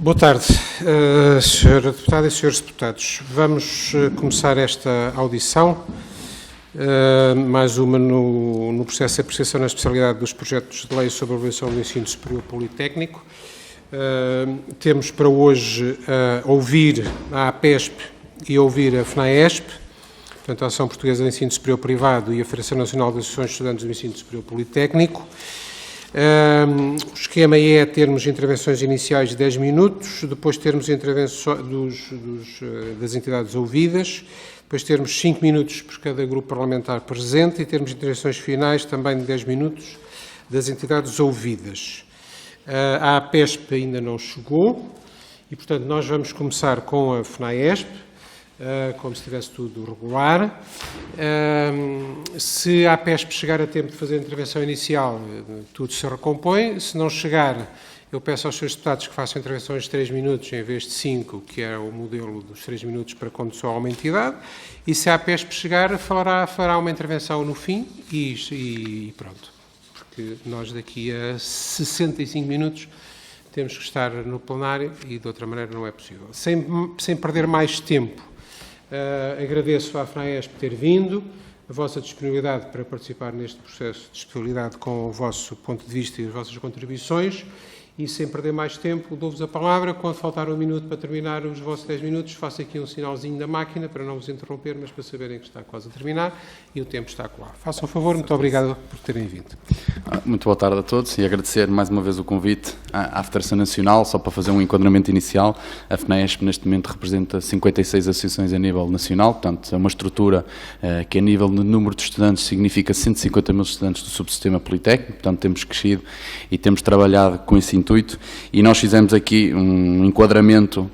Boa tarde, Sra. Deputada e Srs. Deputados. Vamos começar esta audição, mais uma no processo de apreciação na especialidade dos projetos de lei sobre a avaliação do ensino superior politécnico. Temos para hoje ouvir a APESP e ouvir a FNAESP, portanto, a Associação Portuguesa de Ensino Superior Privado e a Federação Nacional das Associações de Estudantes do Ensino Superior Politécnico. O esquema é termos intervenções iniciais de 10 minutos, depois termos intervenções das entidades ouvidas, depois termos 5 minutos por cada grupo parlamentar presente e termos intervenções finais também de 10 minutos das entidades ouvidas. A APESP ainda não chegou e, portanto, nós vamos começar com a FNAESP, como se estivesse tudo regular. Se a APESP chegar a tempo de fazer a intervenção inicial, tudo se recompõe. Se não chegar, eu peço aos seus deputados que façam intervenções de 3 minutos em vez de 5, que é o modelo dos 3 minutos para quando só há uma entidade. E se a APESP chegar, fará uma intervenção no fim e pronto. Porque nós daqui a 65 minutos temos que estar no plenário e de outra maneira não é possível. Sem perder mais tempo, agradeço à FNAESP ter vindo, a vossa disponibilidade para participar neste processo de especialidade com o vosso ponto de vista e as vossas contribuições e, sem perder mais tempo, dou-vos a palavra. Quando faltar um minuto para terminar os vossos 10 minutos, faço aqui um sinalzinho da máquina para não vos interromper, mas para saberem que está quase a terminar e o tempo está claro. Façam um favor, muito obrigado por terem vindo. Muito boa tarde a todos e agradecer mais uma vez o convite à Federação Nacional, só para fazer um enquadramento inicial. A FNAESP neste momento representa 56 associações a nível nacional, portanto é uma estrutura que a nível de número de estudantes significa 150 mil estudantes do subsistema politécnico, portanto temos crescido e temos trabalhado com esse intuito e nós fizemos aqui um enquadramento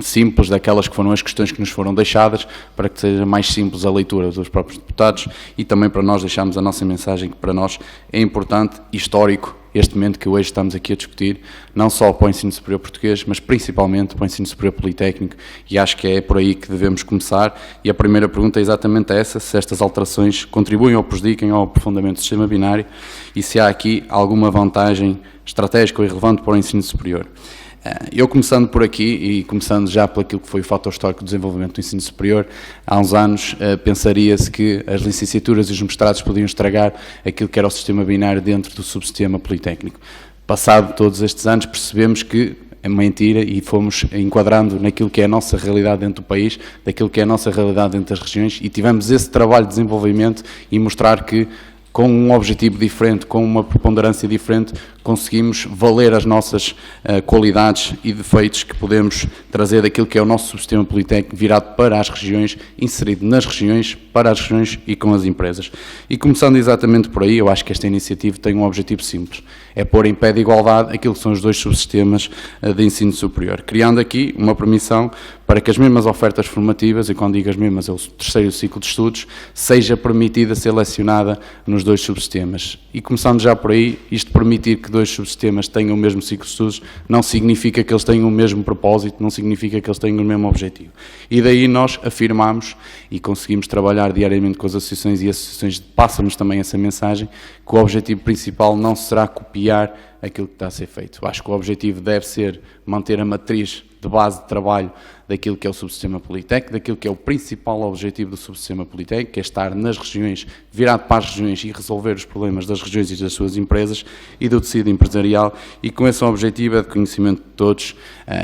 simples daquelas que foram as questões que nos foram deixadas para que seja mais simples a leitura dos próprios deputados e também para nós deixarmos a nossa mensagem que para nós é importante e histórico este momento que hoje estamos aqui a discutir, não só para o ensino superior português, mas principalmente para o ensino superior politécnico e acho que é por aí que devemos começar e a primeira pergunta é exatamente essa, se estas alterações contribuem ou prejudicam ao aprofundamento do sistema binário e se há aqui alguma vantagem estratégica ou irrelevante para o ensino superior. Eu começando por aqui e começando já por aquilo que foi o fator histórico do desenvolvimento do ensino superior, há uns anos pensaria-se que as licenciaturas e os mestrados podiam estragar aquilo que era o sistema binário dentro do subsistema politécnico. Passado todos estes anos percebemos que é mentira e fomos enquadrando naquilo que é a nossa realidade dentro do país, daquilo que é a nossa realidade dentro das regiões e tivemos esse trabalho de desenvolvimento e mostrar que com um objetivo diferente, com uma preponderância diferente, conseguimos valer as nossas qualidades e defeitos que podemos trazer daquilo que é o nosso subsistema politécnico virado para as regiões, inserido nas regiões, para as regiões e com as empresas. E começando exatamente por aí, eu acho que esta iniciativa tem um objetivo simples, é pôr em pé de igualdade aquilo que são os dois subsistemas de ensino superior, criando aqui uma permissão para que as mesmas ofertas formativas, e quando digo as mesmas é o terceiro ciclo de estudos, seja permitida ser lecionada nos dois subsistemas. E começando já por aí, isto permitir que dois subsistemas tenham o mesmo ciclo de estudos não significa que eles tenham o mesmo propósito, não significa que eles tenham o mesmo objetivo. E daí nós afirmamos e conseguimos trabalhar diariamente com as associações e as associações passam-nos também essa mensagem, que o objetivo principal não será copiar aquilo que está a ser feito. Eu acho que o objetivo deve ser manter a matriz de base de trabalho daquilo que é o subsistema politécnico, daquilo que é o principal objetivo do subsistema politécnico, que é estar nas regiões, virado para as regiões e resolver os problemas das regiões e das suas empresas e do tecido empresarial, e com esse objetivo é de conhecimento de todos,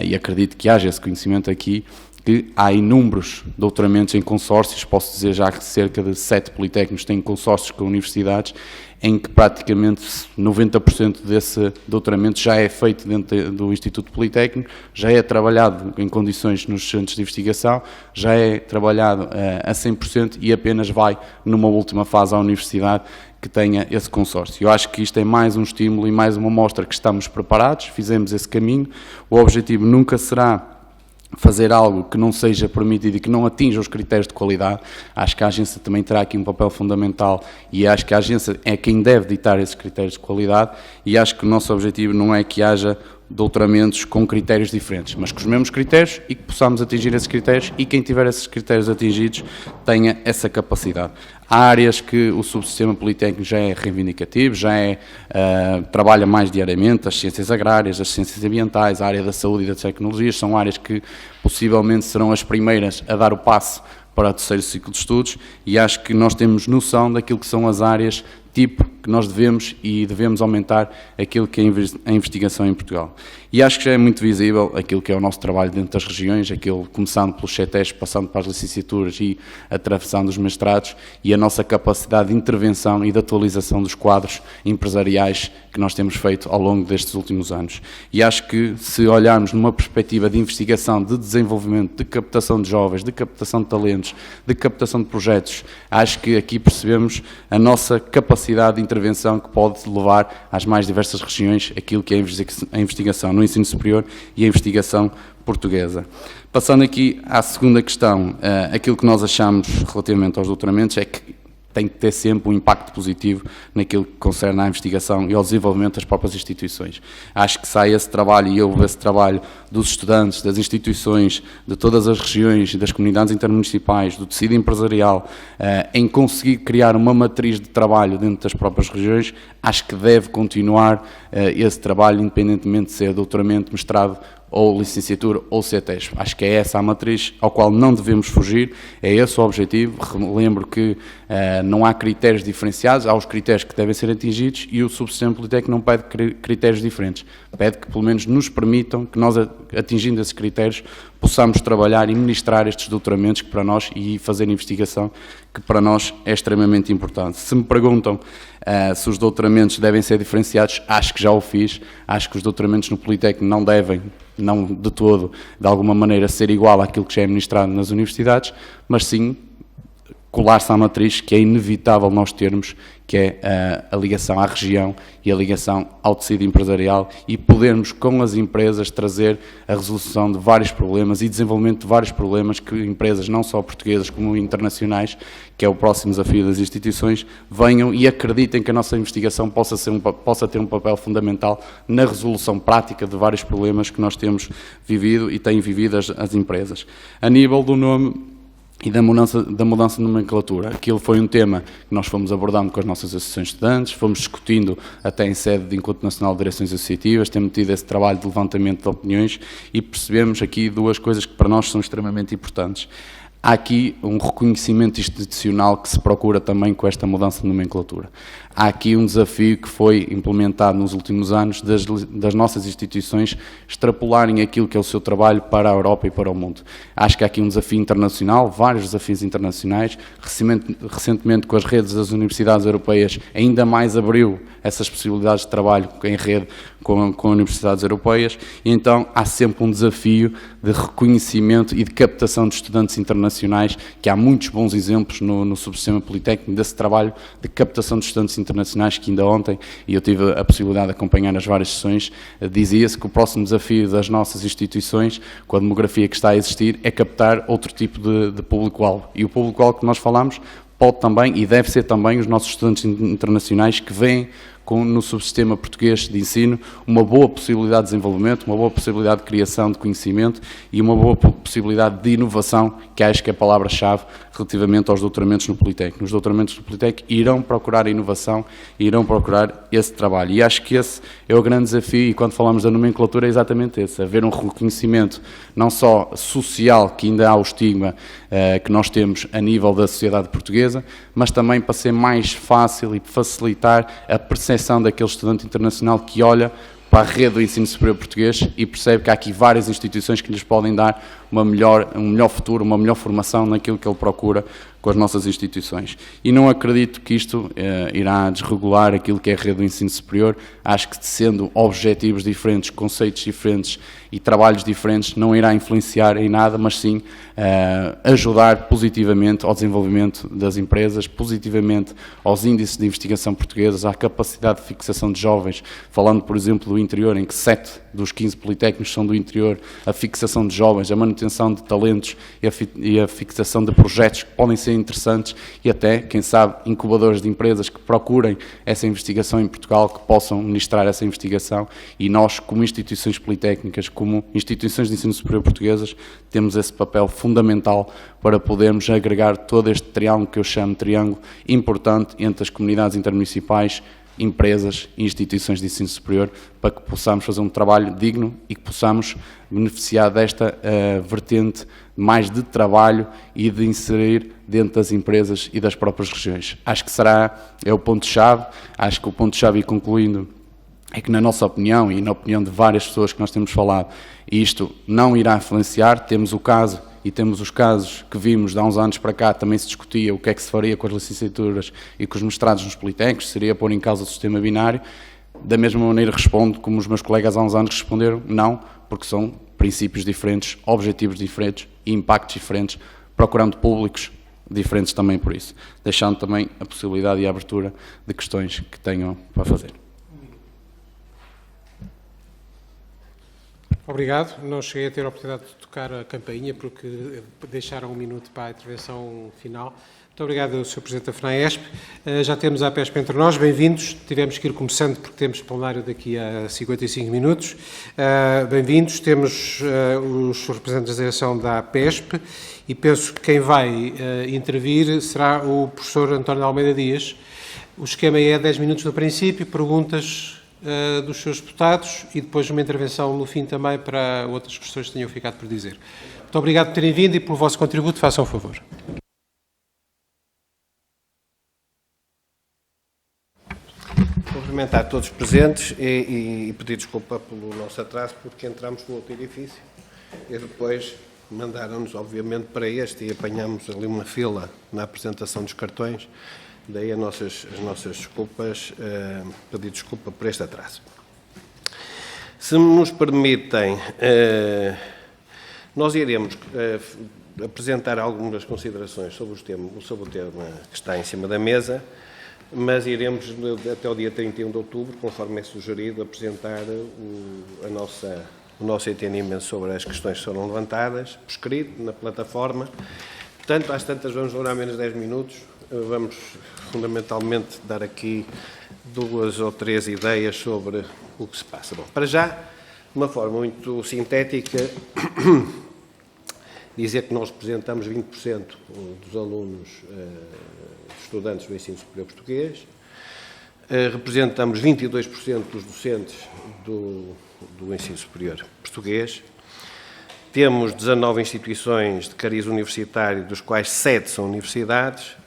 e acredito que haja esse conhecimento aqui, que há inúmeros doutoramentos em consórcios, posso dizer já que cerca de 7 politécnicos têm consórcios com universidades, em que praticamente 90% desse doutoramento já é feito dentro do Instituto Politécnico, já é trabalhado em condições nos centros de investigação, já é trabalhado a 100% e apenas vai numa última fase à universidade que tenha esse consórcio. Eu acho que isto é mais um estímulo e mais uma mostra que estamos preparados, fizemos esse caminho, o objetivo nunca será fazer algo que não seja permitido e que não atinja os critérios de qualidade. Acho que a agência também terá aqui um papel fundamental e acho que a agência é quem deve ditar esses critérios de qualidade e acho que o nosso objetivo não é que haja doutoramentos com critérios diferentes, mas com os mesmos critérios e que possamos atingir esses critérios e quem tiver esses critérios atingidos tenha essa capacidade. Há áreas que o subsistema politécnico já é reivindicativo, trabalha mais diariamente, as ciências agrárias, as ciências ambientais, a área da saúde e das tecnologias, são áreas que possivelmente serão as primeiras a dar o passo para o terceiro ciclo de estudos, e acho que nós temos noção daquilo que são as áreas tipo que nós devemos aumentar aquilo que é a investigação em Portugal. E acho que já é muito visível aquilo que é o nosso trabalho dentro das regiões, começando pelos CETES, passando para as licenciaturas e atravessando os mestrados, e a nossa capacidade de intervenção e de atualização dos quadros empresariais que nós temos feito ao longo destes últimos anos. E acho que, se olharmos numa perspectiva de investigação, de desenvolvimento, de captação de jovens, de captação de talentos, de captação de projetos, acho que aqui percebemos a nossa capacidade de intervenção que pode levar às mais diversas regiões aquilo que é a investigação no ensino superior e a investigação portuguesa. Passando aqui à segunda questão, aquilo que nós achamos relativamente aos doutoramentos é que tem que ter sempre um impacto positivo naquilo que concerne à investigação e ao desenvolvimento das próprias instituições. Acho que sai esse trabalho, e houve esse trabalho dos estudantes, das instituições, de todas as regiões, das comunidades intermunicipais, do tecido empresarial, em conseguir criar uma matriz de trabalho dentro das próprias regiões. Acho que deve continuar esse trabalho, independentemente de ser doutoramento, mestrado, ou licenciatura ou CETES. Acho que é essa a matriz ao qual não devemos fugir, é esse o objetivo. Lembro que não há critérios diferenciados, há os critérios que devem ser atingidos, e o subsistema politécnico não pede critérios diferentes, pede que pelo menos nos permitam que nós, atingindo esses critérios, possamos trabalhar e ministrar estes doutoramentos que para nós, e fazer investigação que para nós é extremamente importante. Se me perguntam se os doutoramentos devem ser diferenciados, acho que já o fiz. Acho que os doutoramentos no Politécnico não devem, não de todo, de alguma maneira, ser igual àquilo que já é ministrado nas universidades, mas sim colar-se à matriz que é inevitável nós termos, que é a ligação à região e a ligação ao tecido empresarial, e podermos, com as empresas, trazer a resolução de vários problemas e desenvolvimento de vários problemas que empresas, não só portuguesas como internacionais, que é o próximo desafio das instituições, venham e acreditem que a nossa investigação possa ter um papel fundamental na resolução prática de vários problemas que nós temos vivido e têm vivido as empresas. A nível do nome e da mudança de nomenclatura, aquilo foi um tema que nós fomos abordando com as nossas associações de estudantes, fomos discutindo até em sede de Encontro Nacional de Direções Associativas, temos tido esse trabalho de levantamento de opiniões, e percebemos aqui duas coisas que para nós são extremamente importantes. Há aqui um reconhecimento institucional que se procura também com esta mudança de nomenclatura. Há aqui um desafio que foi implementado nos últimos anos das nossas instituições extrapolarem aquilo que é o seu trabalho para a Europa e para o mundo. Acho que há aqui um desafio internacional, vários desafios internacionais. Recentemente, com as redes das universidades europeias, ainda mais abriu essas possibilidades de trabalho em rede com universidades europeias, e então há sempre um desafio de reconhecimento e de captação de estudantes internacionais, que há muitos bons exemplos no subsistema politécnico desse trabalho de captação de estudantes internacionais, que ainda ontem, e eu tive a possibilidade de acompanhar as várias sessões, dizia-se que o próximo desafio das nossas instituições, com a demografia que está a existir, é captar outro tipo de público-alvo. E o público-alvo que nós falamos pode também, e deve ser também, os nossos estudantes internacionais que vêm no subsistema português de ensino uma boa possibilidade de desenvolvimento, uma boa possibilidade de criação de conhecimento e uma boa possibilidade de inovação, que acho que é a palavra-chave relativamente aos doutoramentos no Politécnico. Os doutoramentos no Politécnico irão procurar a inovação, irão procurar esse trabalho. E acho que esse é o grande desafio, e quando falamos da nomenclatura é exatamente esse, haver um reconhecimento não só social, que ainda há o estigma que nós temos a nível da sociedade portuguesa, mas também para ser mais fácil e facilitar a percepção daquele estudante internacional que olha para a rede do ensino superior português e percebe que há aqui várias instituições que lhes podem dar um melhor futuro, uma melhor formação naquilo que ele procura com as nossas instituições. E não acredito que isto irá desregular aquilo que é a rede do ensino superior. Acho que, sendo objetivos diferentes, conceitos diferentes e trabalhos diferentes, não irá influenciar em nada, mas sim ajudar positivamente ao desenvolvimento das empresas, positivamente aos índices de investigação portugueses, à capacidade de fixação de jovens, falando, por exemplo, do interior, em que 7 dos 15 politécnicos são do interior, a fixação de jovens, a manutenção de talentos e a fixação de projetos que podem ser interessantes e até, quem sabe, incubadores de empresas que procurem essa investigação em Portugal, que possam ministrar essa investigação, e nós, como instituições politécnicas, como instituições de ensino superior portuguesas, temos esse papel fundamental para podermos agregar todo este triângulo que eu chamo de triângulo importante entre as comunidades intermunicipais, empresas e instituições de ensino superior, para que possamos fazer um trabalho digno e que possamos beneficiar desta vertente mais de trabalho e de inserir dentro das empresas e das próprias regiões. Acho que é o ponto-chave. Acho que o ponto-chave, e concluindo, é que, na nossa opinião e na opinião de várias pessoas que nós temos falado, isto não irá influenciar. Temos o caso e temos os casos que vimos de há uns anos para cá, também se discutia o que é que se faria com as licenciaturas e com os mestrados nos politécnicos, seria pôr em causa o sistema binário. Da mesma maneira respondo, como os meus colegas há uns anos responderam, não, porque são princípios diferentes, objetivos diferentes e impactos diferentes, procurando públicos diferentes também por isso, deixando também a possibilidade e a abertura de questões que tenham para fazer. Obrigado. Não cheguei a ter a oportunidade de tocar a campainha porque deixaram um minuto para a intervenção final. Muito obrigado, Sr. Presidente da FNAESP. Já temos a APESP entre nós. Bem-vindos. Tivemos que ir começando porque temos plenário daqui a 55 minutos. Bem-vindos. Temos os representantes da direção da APESP e penso que quem vai intervir será o professor António Almeida Dias. O esquema é 10 minutos no princípio, perguntas dos seus deputados e depois uma intervenção no fim também para outras questões que tenham ficado por dizer. Muito obrigado por terem vindo e pelo vosso contributo. Façam o favor. Cumprimentar todos os presentes e pedir desculpa pelo nosso atraso, porque entramos no outro edifício e depois mandaram-nos, obviamente, para este e apanhamos ali uma fila na apresentação dos cartões. Daí as nossas desculpas, pedir desculpa por este atraso. Se nos permitem, nós iremos apresentar algumas considerações sobre o tema que está em cima da mesa, mas iremos, até o dia 31 de outubro, conforme é sugerido, apresentar o nosso entendimento sobre as questões que foram levantadas, por escrito, na plataforma. Portanto, às tantas vamos demorar menos de 10 minutos. Vamos, fundamentalmente, dar aqui 2 ou 3 ideias sobre o que se passa. Bom, para já, de uma forma muito sintética, dizer que nós representamos 20% dos alunos estudantes do ensino superior português, representamos 22% dos docentes do ensino superior português, temos 19 instituições de cariz universitário, dos quais 7 são universidades,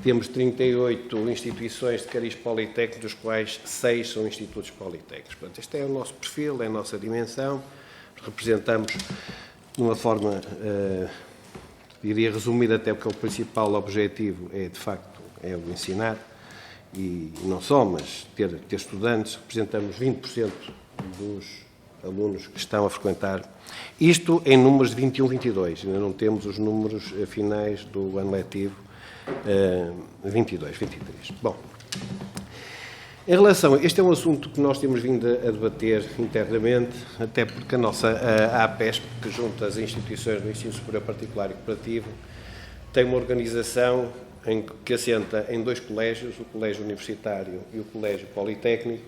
temos 38 instituições de cariz politécnico, dos quais 6 são institutos politécnicos. Portanto, este é o nosso perfil, é a nossa dimensão. Representamos, de uma forma, diria resumir até, porque o principal objetivo é, de facto, é o ensinar, e não só, mas ter estudantes. Representamos 20% dos alunos que estão a frequentar. Isto em números de 21-22, ainda não temos os números finais do ano letivo 22-23. Bom, em relação a este é um assunto que nós temos vindo a debater internamente, até porque a APESP, que junta as instituições do ensino superior particular e cooperativo, tem uma organização que assenta em 2 colégios, o Colégio Universitário e o Colégio Politécnico,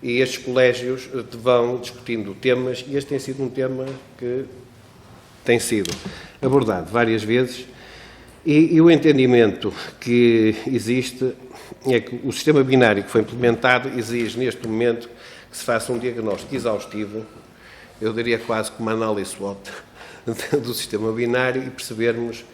e estes colégios vão discutindo temas, e este tem sido um tema que tem sido abordado várias vezes, e o entendimento que existe é que o sistema binário que foi implementado exige, neste momento, que se faça um diagnóstico exaustivo, eu diria quase como uma análise SWOT do sistema binário, e percebermos,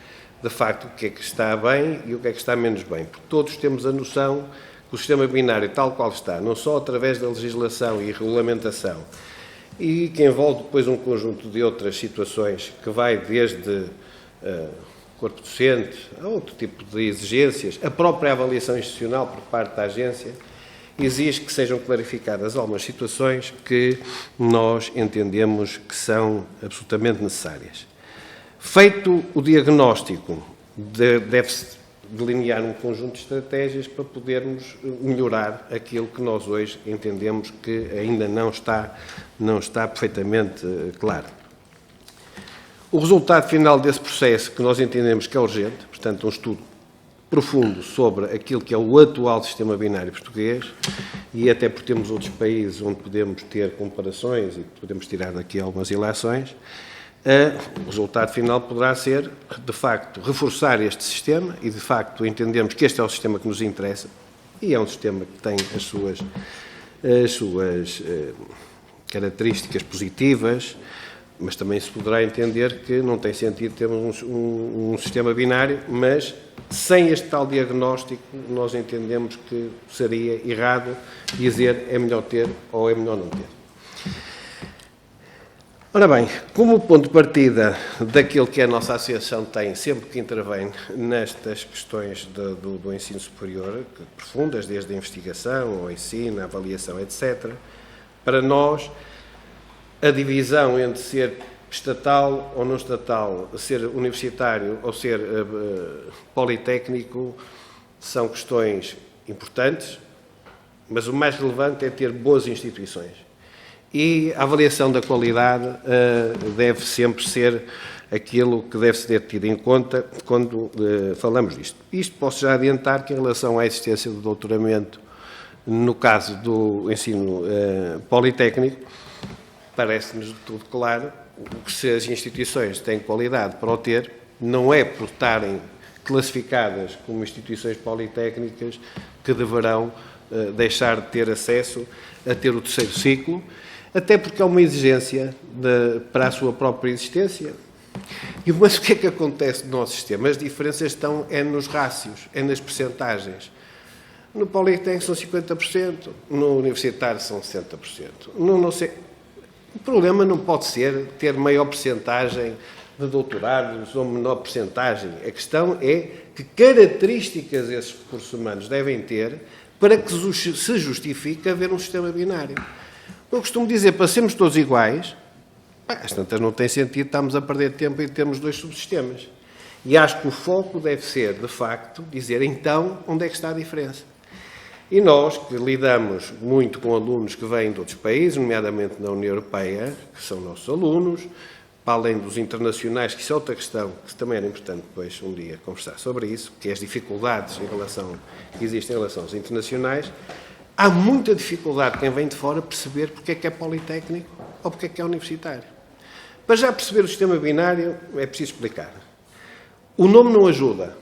de facto, o que é que está bem e o que é que está menos bem. Porque todos temos a noção que o sistema binário, tal qual está, não só através da legislação e regulamentação, e que envolve depois um conjunto de outras situações, que vai desde corpo docente, a outro tipo de exigências, a própria avaliação institucional por parte da agência, exige que sejam clarificadas algumas situações que nós entendemos que são absolutamente necessárias. Feito o diagnóstico, deve-se delinear um conjunto de estratégias para podermos melhorar aquilo que nós hoje entendemos que ainda não está perfeitamente claro. O resultado final desse processo, que nós entendemos que é urgente, portanto, um estudo profundo sobre aquilo que é o atual sistema binário português, e até porque temos outros países onde podemos ter comparações e podemos tirar daqui algumas ilações, o resultado final poderá ser, de facto, reforçar este sistema e, de facto, entendemos que este é o sistema que nos interessa e é um sistema que tem as suas características positivas, mas também se poderá entender que não tem sentido termos um sistema binário, mas sem este tal diagnóstico nós entendemos que seria errado dizer é melhor ter ou é melhor não ter. Ora bem, como ponto de partida daquilo que a nossa associação tem sempre que intervém nestas questões do ensino superior, profundas, desde a investigação, ao ensino, a avaliação, etc., para nós, a divisão entre ser estatal ou não estatal, ser universitário ou ser politécnico, são questões importantes, mas o mais relevante é ter boas instituições. E a avaliação da qualidade deve sempre ser aquilo que deve ser tido em conta quando falamos disto. Isto posso já adiantar que, em relação à existência do doutoramento, no caso do ensino politécnico, parece-nos de tudo claro que se as instituições têm qualidade para o ter, não é por estarem classificadas como instituições politécnicas que deverão deixar de ter acesso a ter o terceiro ciclo, até porque é uma exigência para a sua própria existência. Mas o que é que acontece no nosso sistema? As diferenças estão nos rácios, nas percentagens. No politécnico são 50%, no universitário são 60%. Não sei. O problema não pode ser ter maior percentagem de doutorados ou menor percentagem. A questão é que características esses recursos humanos devem ter para que se justifique haver um sistema binário. Eu costumo dizer, para sermos todos iguais, às tantas não tem sentido estarmos a perder tempo em termos dois subsistemas. E acho que o foco deve ser, de facto, dizer então onde é que está a diferença. E nós, que lidamos muito com alunos que vêm de outros países, nomeadamente na União Europeia, que são nossos alunos, para além dos internacionais, que isso é outra questão, que também era importante depois um dia conversar sobre isso, que é as dificuldades que existem em relação aos internacionais, há muita dificuldade quem vem de fora perceber porque é que é politécnico ou porque é que é universitário. Para já perceber o sistema binário é preciso explicar. O nome não ajuda.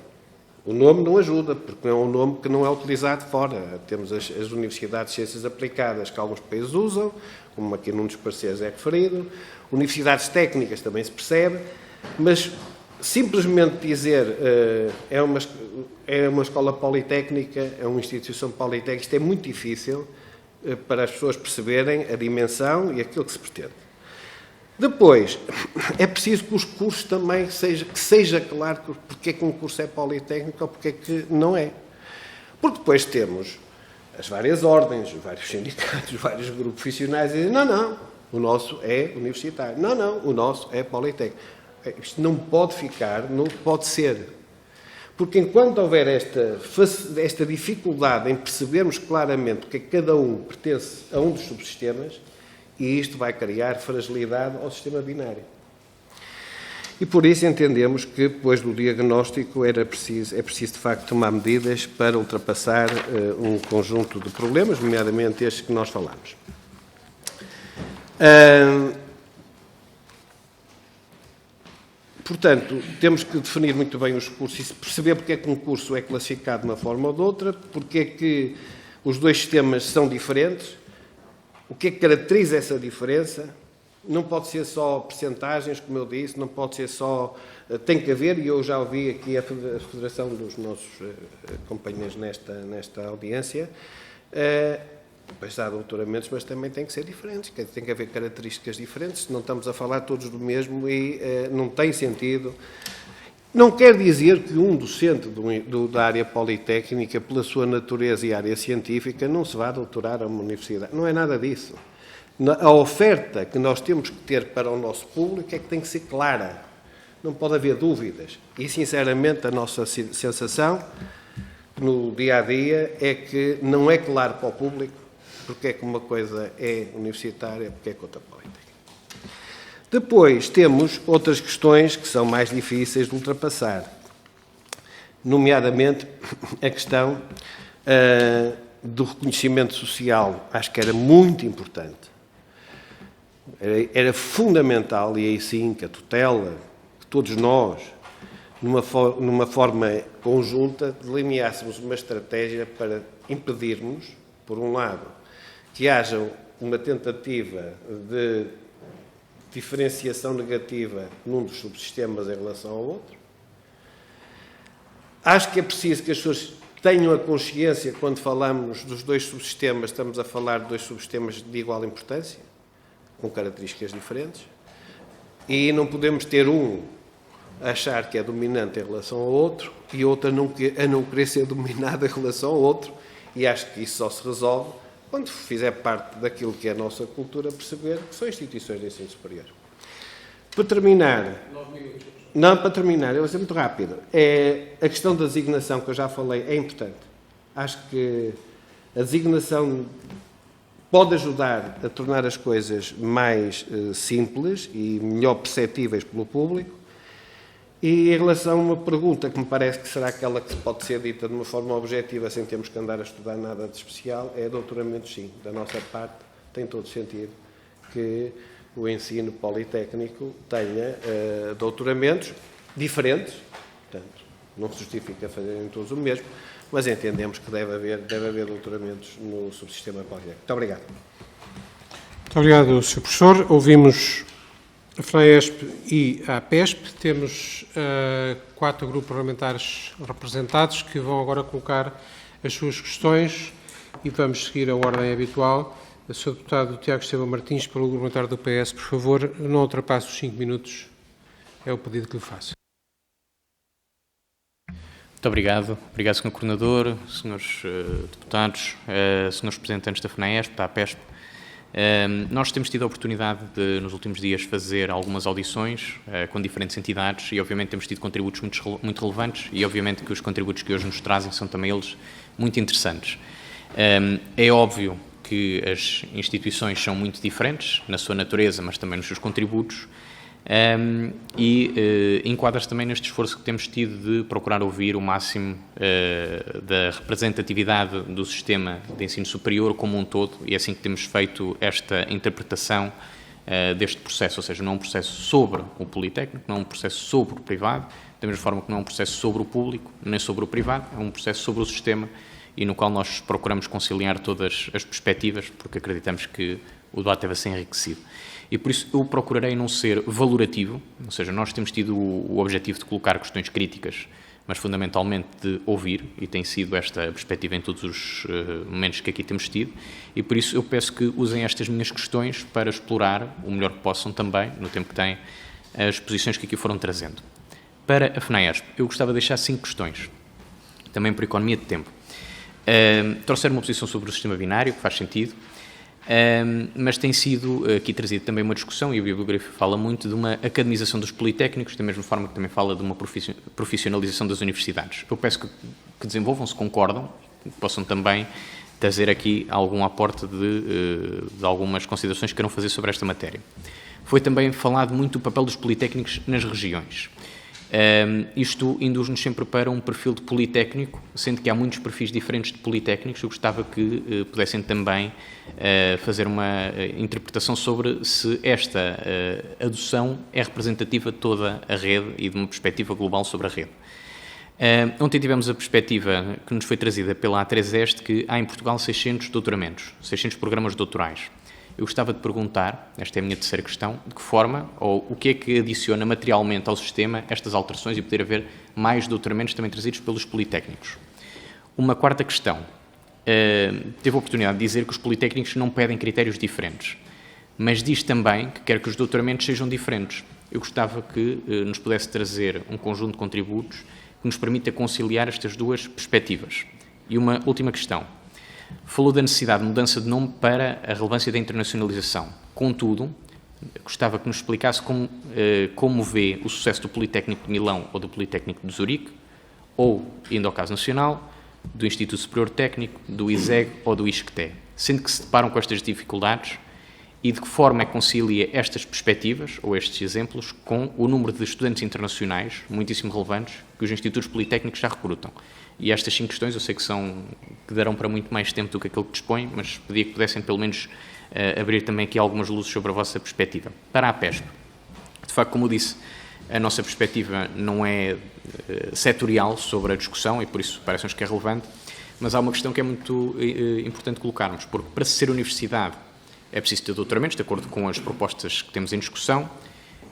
O nome não ajuda, porque é um nome que não é utilizado fora. Temos as universidades de ciências aplicadas que alguns países usam, como aqui num dos pareceres é referido. Universidades técnicas também se percebe, mas simplesmente dizer é uma escola politécnica, é uma instituição politécnica, isto é muito difícil para as pessoas perceberem a dimensão e aquilo que se pretende. Depois, é preciso que os cursos também que seja claro porque é que um curso é politécnico ou porque é que não é. Porque depois temos as várias ordens, os vários sindicatos, os vários grupos profissionais e dizem, não, o nosso é universitário. Não, o nosso é politécnico. Isto não pode ficar, não pode ser. Porque enquanto houver esta dificuldade em percebermos claramente porque cada um pertence a um dos subsistemas, e isto vai criar fragilidade ao sistema binário. E por isso entendemos que, depois do diagnóstico, é preciso de facto tomar medidas para ultrapassar um conjunto de problemas, nomeadamente estes que nós falamos. Portanto, temos que definir muito bem os cursos e perceber porque é que um curso é classificado de uma forma ou de outra, porque é que os dois sistemas são diferentes. O que é que caracteriza essa diferença? Não pode ser só percentagens, como eu disse, não pode ser só... Tem que haver, e eu já ouvi aqui a Federação dos nossos companheiros nesta audiência, pois há doutoramentos, mas também tem que ser diferentes, tem que haver características diferentes, não estamos a falar todos do mesmo e não tem sentido... Não quer dizer que um docente da área politécnica, pela sua natureza e área científica, não se vá doutorar a uma universidade. Não é nada disso. A oferta que nós temos que ter para o nosso público é que tem que ser clara. Não pode haver dúvidas. E, sinceramente, a nossa sensação no dia-a-dia é que não é claro para o público porque é que uma coisa é universitária, porque é que outra politécnica. Depois temos outras questões que são mais difíceis de ultrapassar. nomeadamente a questão do reconhecimento social. Acho que era muito importante. Era fundamental, e aí sim que a tutela, que todos nós, numa forma conjunta, delineássemos uma estratégia para impedirmos, por um lado, que haja uma tentativa de diferenciação negativa num dos subsistemas em relação ao outro. Acho que é preciso que as pessoas tenham a consciência, quando falamos dos dois subsistemas, estamos a falar de dois subsistemas de igual importância, com características diferentes, e não podemos ter um a achar que é dominante em relação ao outro e outro a não querer ser dominado em relação ao outro, e acho que isso só se resolve quando fizer parte daquilo que é a nossa cultura, perceber que são instituições de ensino superior. Para terminar, eu vou ser muito rápido, a questão da designação, que eu já falei, é importante. Acho que a designação pode ajudar a tornar as coisas mais simples e melhor perceptíveis pelo público. E em relação a uma pergunta que me parece que será aquela que pode ser dita de uma forma objetiva, sem termos que andar a estudar nada de especial, é doutoramento, sim. Da nossa parte, tem todo sentido que o ensino politécnico tenha doutoramentos diferentes, portanto, não se justifica fazerem todos o mesmo, mas entendemos que deve haver doutoramentos no subsistema politécnico. Muito obrigado. Muito obrigado, Sr. Professor. Ouvimos a FNAESP e a APESP. Temos 4 grupos parlamentares representados que vão agora colocar as suas questões e vamos seguir a ordem habitual. O Sr. Deputado Tiago Esteban Martins, pelo grupo parlamentar do PS, por favor, não ultrapasse os 5 minutos. É o pedido que lhe faço. Muito obrigado. Obrigado, Sr. Coordenador, Srs. Deputados, Srs. Representantes da FNAESP, da APESP. Nós temos tido a oportunidade de, nos últimos dias, fazer algumas audições com diferentes entidades e, obviamente, temos tido contributos muito relevantes e, obviamente, que os contributos que hoje nos trazem são também eles muito interessantes. É óbvio que as instituições são muito diferentes na sua natureza, mas também nos seus contributos, e enquadra-se também neste esforço que temos tido de procurar ouvir o máximo da representatividade do sistema de ensino superior como um todo, e é assim que temos feito esta interpretação deste processo, ou seja, não é um processo sobre o Politécnico, não é um processo sobre o privado, da mesma forma que não é um processo sobre o público, nem sobre o privado, é um processo sobre o sistema e no qual nós procuramos conciliar todas as perspectivas, porque acreditamos que o debate deve ser enriquecido. E por isso eu procurarei não ser valorativo, ou seja, nós temos tido o objetivo de colocar questões críticas, mas fundamentalmente de ouvir, e tem sido esta a perspectiva em todos os momentos que aqui temos tido, e por isso eu peço que usem estas minhas questões para explorar o melhor que possam também, no tempo que têm, as posições que aqui foram trazendo. Para a FNAESP, eu gostava de deixar 5 questões, também por economia de tempo. Trouxeram uma posição sobre o sistema binário, que faz sentido, mas tem sido aqui trazido também uma discussão, e a bibliografia fala muito de uma academização dos politécnicos, da mesma forma que também fala de uma profissionalização das universidades. Eu peço que desenvolvam-se, concordam, que possam também trazer aqui algum aporte de algumas considerações que queiram fazer sobre esta matéria. Foi também falado muito do papel dos politécnicos nas regiões. Isto induz-nos sempre para um perfil de politécnico, sendo que há muitos perfis diferentes de politécnicos. Eu gostava que pudessem também fazer uma interpretação sobre se esta adoção é representativa de toda a rede e de uma perspectiva global sobre a rede. Ontem tivemos a perspectiva que nos foi trazida pela A3Est que há em Portugal 600 doutoramentos, 600 programas doutorais. Eu gostava de perguntar, esta é a minha terceira questão, de que forma ou o que é que adiciona materialmente ao sistema estas alterações e poder haver mais doutoramentos também trazidos pelos politécnicos. Uma quarta questão. Teve a oportunidade de dizer que os politécnicos não pedem critérios diferentes, mas diz também que quer que os doutoramentos sejam diferentes. Eu gostava que nos pudesse trazer um conjunto de contributos que nos permita conciliar estas duas perspectivas. E uma última questão. Falou da necessidade de mudança de nome para a relevância da internacionalização. Contudo, gostava que nos explicasse como vê o sucesso do Politécnico de Milão ou do Politécnico de Zurique, ou, indo ao caso nacional, do Instituto Superior Técnico, do ISEG ou do ISCTE, sendo que se deparam com estas dificuldades e de que forma é que concilia estas perspectivas, ou estes exemplos, com o número de estudantes internacionais, muitíssimo relevantes, que os institutos politécnicos já recrutam. E estas 5 questões, eu sei que darão para muito mais tempo do que aquilo que dispõe, mas pedia que pudessem, pelo menos, abrir também aqui algumas luzes sobre a vossa perspectiva. Para a PESP, de facto, como eu disse, a nossa perspectiva não é setorial sobre a discussão, e por isso parece-nos que é relevante, mas há uma questão que é muito importante colocarmos, porque para ser universidade é preciso ter doutoramentos, de acordo com as propostas que temos em discussão.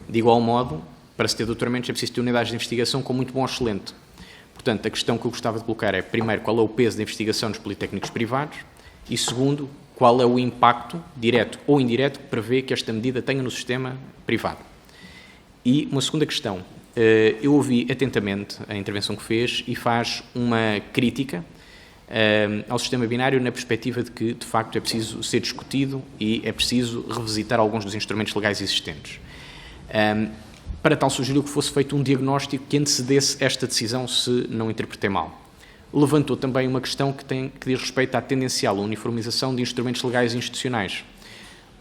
De igual modo, para se ter doutoramentos é preciso ter unidades de investigação com muito bom ou excelente. Portanto, a questão que eu gostava de colocar é, primeiro, qual é o peso da investigação nos politécnicos privados e, segundo, qual é o impacto, direto ou indireto, que prevê que esta medida tenha no sistema privado. E uma segunda questão. Eu ouvi atentamente a intervenção que fez e faz uma crítica ao sistema binário na perspectiva de que, de facto, é preciso ser discutido e é preciso revisitar alguns dos instrumentos legais existentes. Para tal, sugeriu que fosse feito um diagnóstico que antecedesse esta decisão, se não interpretei mal. Levantou também uma questão que diz respeito à tendencial uniformização de instrumentos legais e institucionais.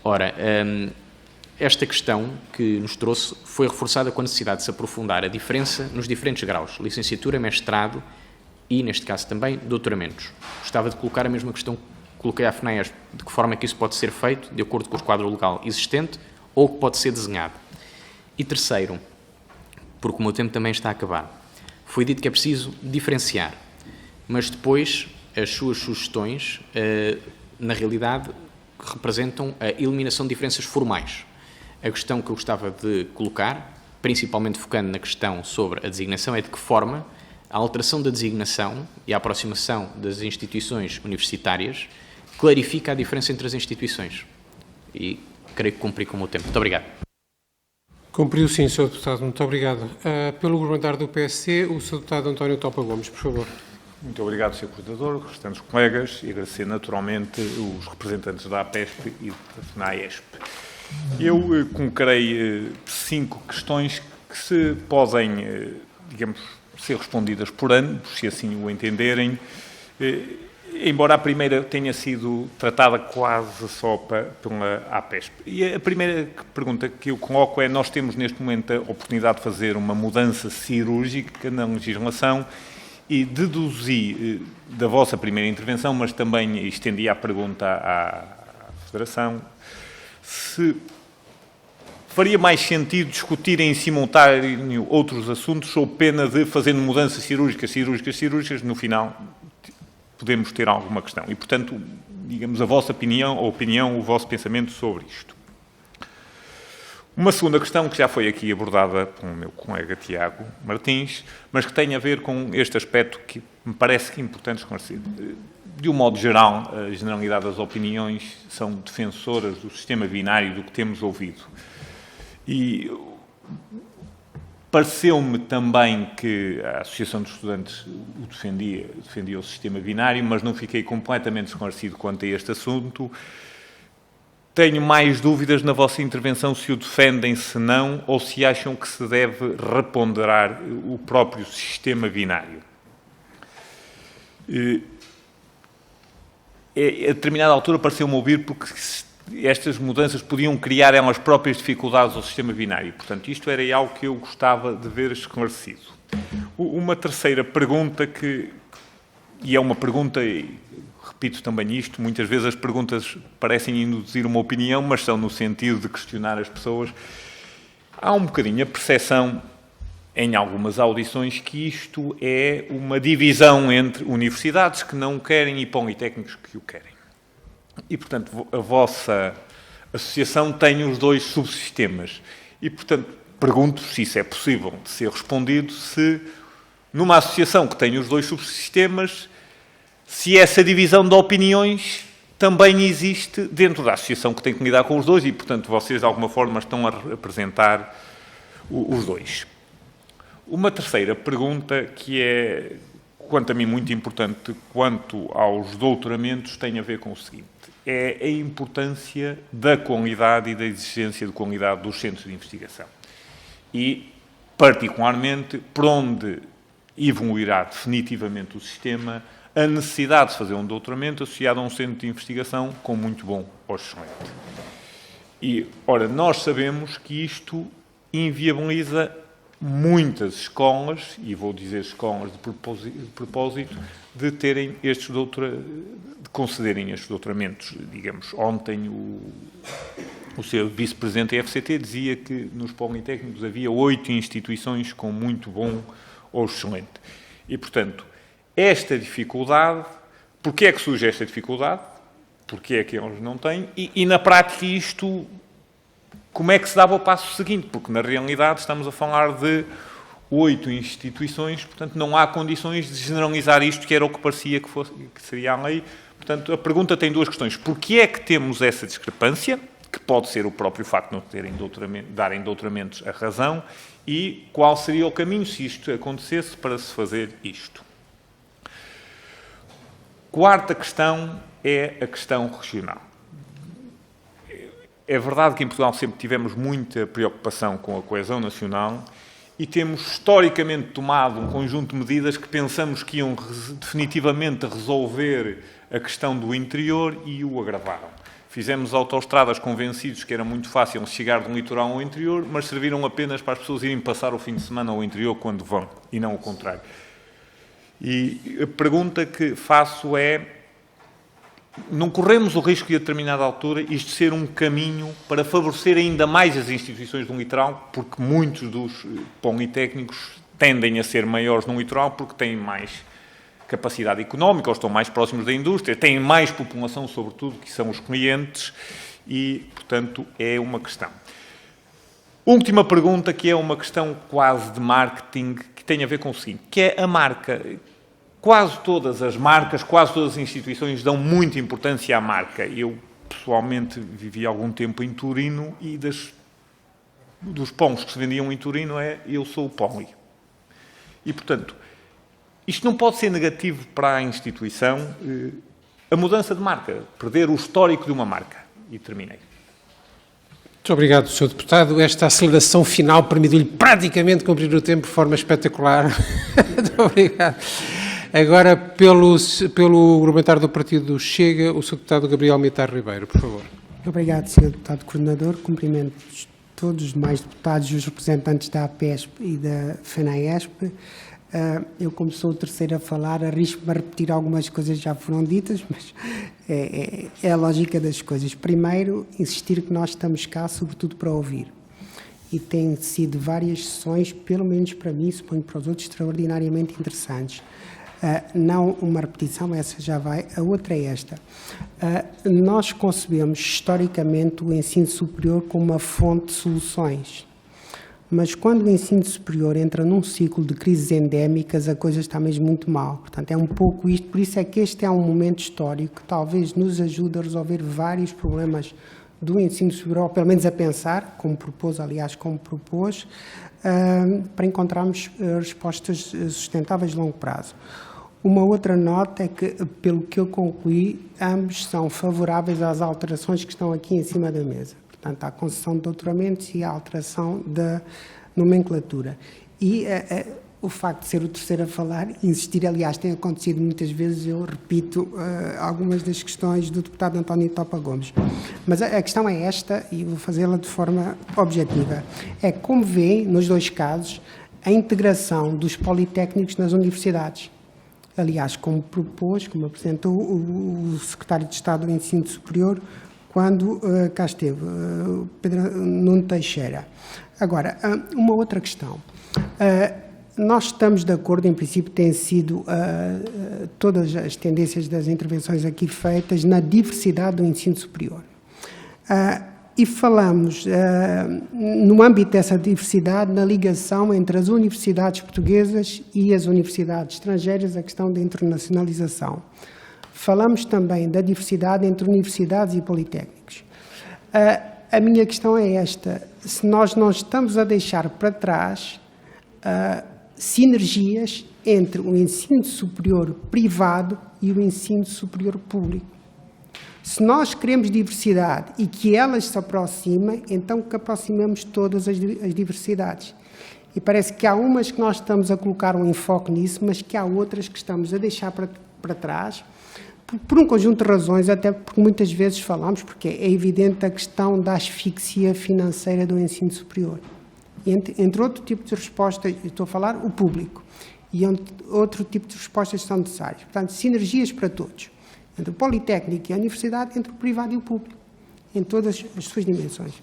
Ora, esta questão que nos trouxe foi reforçada com a necessidade de se aprofundar a diferença nos diferentes graus, licenciatura, mestrado e, neste caso também, doutoramentos. Gostava de colocar a mesma questão que coloquei à FNAESP, de que forma é que isso pode ser feito, de acordo com o quadro legal existente, ou que pode ser desenhado. E terceiro, porque o meu tempo também está a acabar, foi dito que é preciso diferenciar, mas depois as suas sugestões, na realidade, representam a eliminação de diferenças formais. A questão que eu gostava de colocar, principalmente focando na questão sobre a designação, é de que forma a alteração da designação e a aproximação das instituições universitárias clarifica a diferença entre as instituições. E creio que cumpri com o meu tempo. Muito obrigado. Cumpriu sim, Sr. Deputado. Muito obrigado. Pelo parlamentar do PSC, o Sr. Deputado António Topa Gomes, por favor. Muito obrigado, Sr. Coordenador, restantes colegas, e agradecer naturalmente os representantes da APESP e da FNAESP. Eu colocarei 5 questões que se podem, digamos, ser respondidas por ambos, se assim o entenderem, embora a primeira tenha sido tratada quase só pela APESP. E a primeira pergunta que eu coloco é: nós temos neste momento a oportunidade de fazer uma mudança cirúrgica na legislação, e deduzi da vossa primeira intervenção, mas também estendi a pergunta à Federação, se faria mais sentido discutir em simultâneo outros assuntos ou pena de, fazendo mudanças cirúrgicas, no final podemos ter alguma questão. E, portanto, digamos, a vossa opinião, o vosso pensamento sobre isto. Uma segunda questão que já foi aqui abordada pelo meu colega Tiago Martins, mas que tem a ver com este aspecto que me parece que é importante esclarecer. De um modo geral, a generalidade das opiniões são defensoras do sistema binário, do que temos ouvido. E pareceu-me também que a Associação de Estudantes o defendia o sistema binário, mas não fiquei completamente esclarecido quanto a este assunto. Tenho mais dúvidas na vossa intervenção se o defendem, se não, ou se acham que se deve reponderar o próprio sistema binário. A determinada altura pareceu-me ouvir porque estas mudanças podiam criar elas próprias dificuldades ao sistema binário. Portanto, isto era algo que eu gostava de ver esclarecido. Uma terceira pergunta e é uma pergunta, e repito também isto, muitas vezes as perguntas parecem induzir uma opinião, mas são no sentido de questionar as pessoas. Há um bocadinho a percepção, em algumas audições, que isto é uma divisão entre universidades que não o querem e politécnicos que o querem. E, portanto, a vossa associação tem os 2 subsistemas. E, portanto, pergunto se isso é possível de ser respondido, se numa associação que tem os 2 subsistemas, se essa divisão de opiniões também existe dentro da associação que tem que lidar com os 2 e, portanto, vocês de alguma forma estão a representar os 2. Uma terceira pergunta que é, quanto a mim, muito importante quanto aos doutoramentos, tem a ver com o seguinte: é a importância da qualidade e da exigência de qualidade dos centros de investigação. E, particularmente, por onde evoluirá definitivamente o sistema, a necessidade de fazer um doutoramento associado a um centro de investigação com muito bom ou excelente. Ora, nós sabemos que isto inviabiliza muitas escolas, e vou dizer escolas de propósito, de terem estes de concederem estes doutoramentos. Digamos, ontem o seu vice-presidente da FCT dizia que nos politécnicos havia 8 instituições com muito bom ou excelente. E, portanto, esta dificuldade, porquê é que surge esta dificuldade? Porque é que eles não têm? E na prática isto, como é que se dava o passo seguinte? Porque na realidade estamos a falar de 8 instituições, portanto não há condições de generalizar isto, que era o que parecia que seria a lei. Portanto, a pergunta tem 2 questões. Porquê é que temos essa discrepância, que pode ser o próprio facto de não darem doutoramentos a razão, e qual seria o caminho, se isto acontecesse, para se fazer isto? Quarta questão é a questão regional. É verdade que em Portugal sempre tivemos muita preocupação com a coesão nacional e temos historicamente tomado um conjunto de medidas que pensamos que iam definitivamente resolver a questão do interior e o agravaram. Fizemos autoestradas convencidos que era muito fácil chegar de um litoral ao interior, mas serviram apenas para as pessoas irem passar o fim de semana ao interior quando vão, e não o contrário. E a pergunta que faço é: não corremos o risco de, a determinada altura, isto ser um caminho para favorecer ainda mais as instituições do litoral, porque muitos dos politécnicos tendem a ser maiores no litoral porque têm mais capacidade económica, ou estão mais próximos da indústria, têm mais população, sobretudo, que são os clientes, e, portanto, é uma questão. Última pergunta, que é uma questão quase de marketing, que tem a ver com o seguinte, que é a marca. Quase todas as marcas, quase todas as instituições dão muita importância à marca. Eu, pessoalmente, vivi algum tempo em Turino e dos pães que se vendiam em Turino eu sou o Poli. E, portanto, isto não pode ser negativo para a instituição, a mudança de marca, perder o histórico de uma marca. E terminei. Muito obrigado, Sr. Deputado. Esta aceleração final permitiu-lhe praticamente cumprir o tempo de forma espetacular. Muito obrigado. Agora, pelo argumentário do Partido Chega, o Sr. Deputado Gabriel Mitar Ribeiro, por favor. Obrigado, Sr. Deputado Coordenador. Cumprimento todos os demais deputados e os representantes da APESP e da FENAESP. Eu, como sou o terceiro a falar, arrisco-me a repetir algumas coisas que já foram ditas, mas é a lógica das coisas. Primeiro, insistir que nós estamos cá, sobretudo, para ouvir. E têm sido várias sessões, pelo menos para mim, suponho para os outros, extraordinariamente interessantes. Não uma repetição, essa já vai. A outra é esta. Nós concebemos, historicamente, o ensino superior como uma fonte de soluções. Mas quando o ensino superior entra num ciclo de crises endémicas, a coisa está mesmo muito mal. Portanto, é um pouco isto. Por isso é que este é um momento histórico que talvez nos ajude a resolver vários problemas do ensino superior, ou pelo menos a pensar, como propôs, para encontrarmos respostas sustentáveis de longo prazo. Uma outra nota é que, pelo que eu concluí, ambos são favoráveis às alterações que estão aqui em cima da mesa. Portanto, à concessão de doutoramentos e à alteração da nomenclatura. E o facto de ser o terceiro a falar, insistir, aliás, tem acontecido muitas vezes, eu repito algumas das questões do deputado António Topa Gomes. Mas a questão é esta, e vou fazê-la de forma objetiva. É como vê, nos dois casos, a integração dos politécnicos nas universidades. Aliás, como propôs, como apresentou o secretário de Estado do Ensino Superior, quando cá esteve, Pedro Nuno Teixeira. Agora, uma outra questão. Nós estamos de acordo, em princípio, têm sido todas as tendências das intervenções aqui feitas na diversidade do ensino superior. E falamos, no âmbito dessa diversidade, na ligação entre as universidades portuguesas e as universidades estrangeiras, a questão da internacionalização. Falamos também da diversidade entre universidades e politécnicos. A minha questão é esta: se nós não estamos a deixar para trás sinergias entre o ensino superior privado e o ensino superior público. Se nós queremos diversidade e que elas se aproximem, então que aproximemos todas as diversidades. E parece que há umas que nós estamos a colocar um enfoque nisso, mas que há outras que estamos a deixar para trás, por um conjunto de razões, até porque muitas vezes falamos, porque é evidente a questão da asfixia financeira do ensino superior. Entre outro tipo de respostas, eu estou a falar o público, e outro tipo de respostas são necessárias. Portanto, sinergias para todos, entre o Politécnico e a Universidade, entre o privado e o público, em todas as suas dimensões.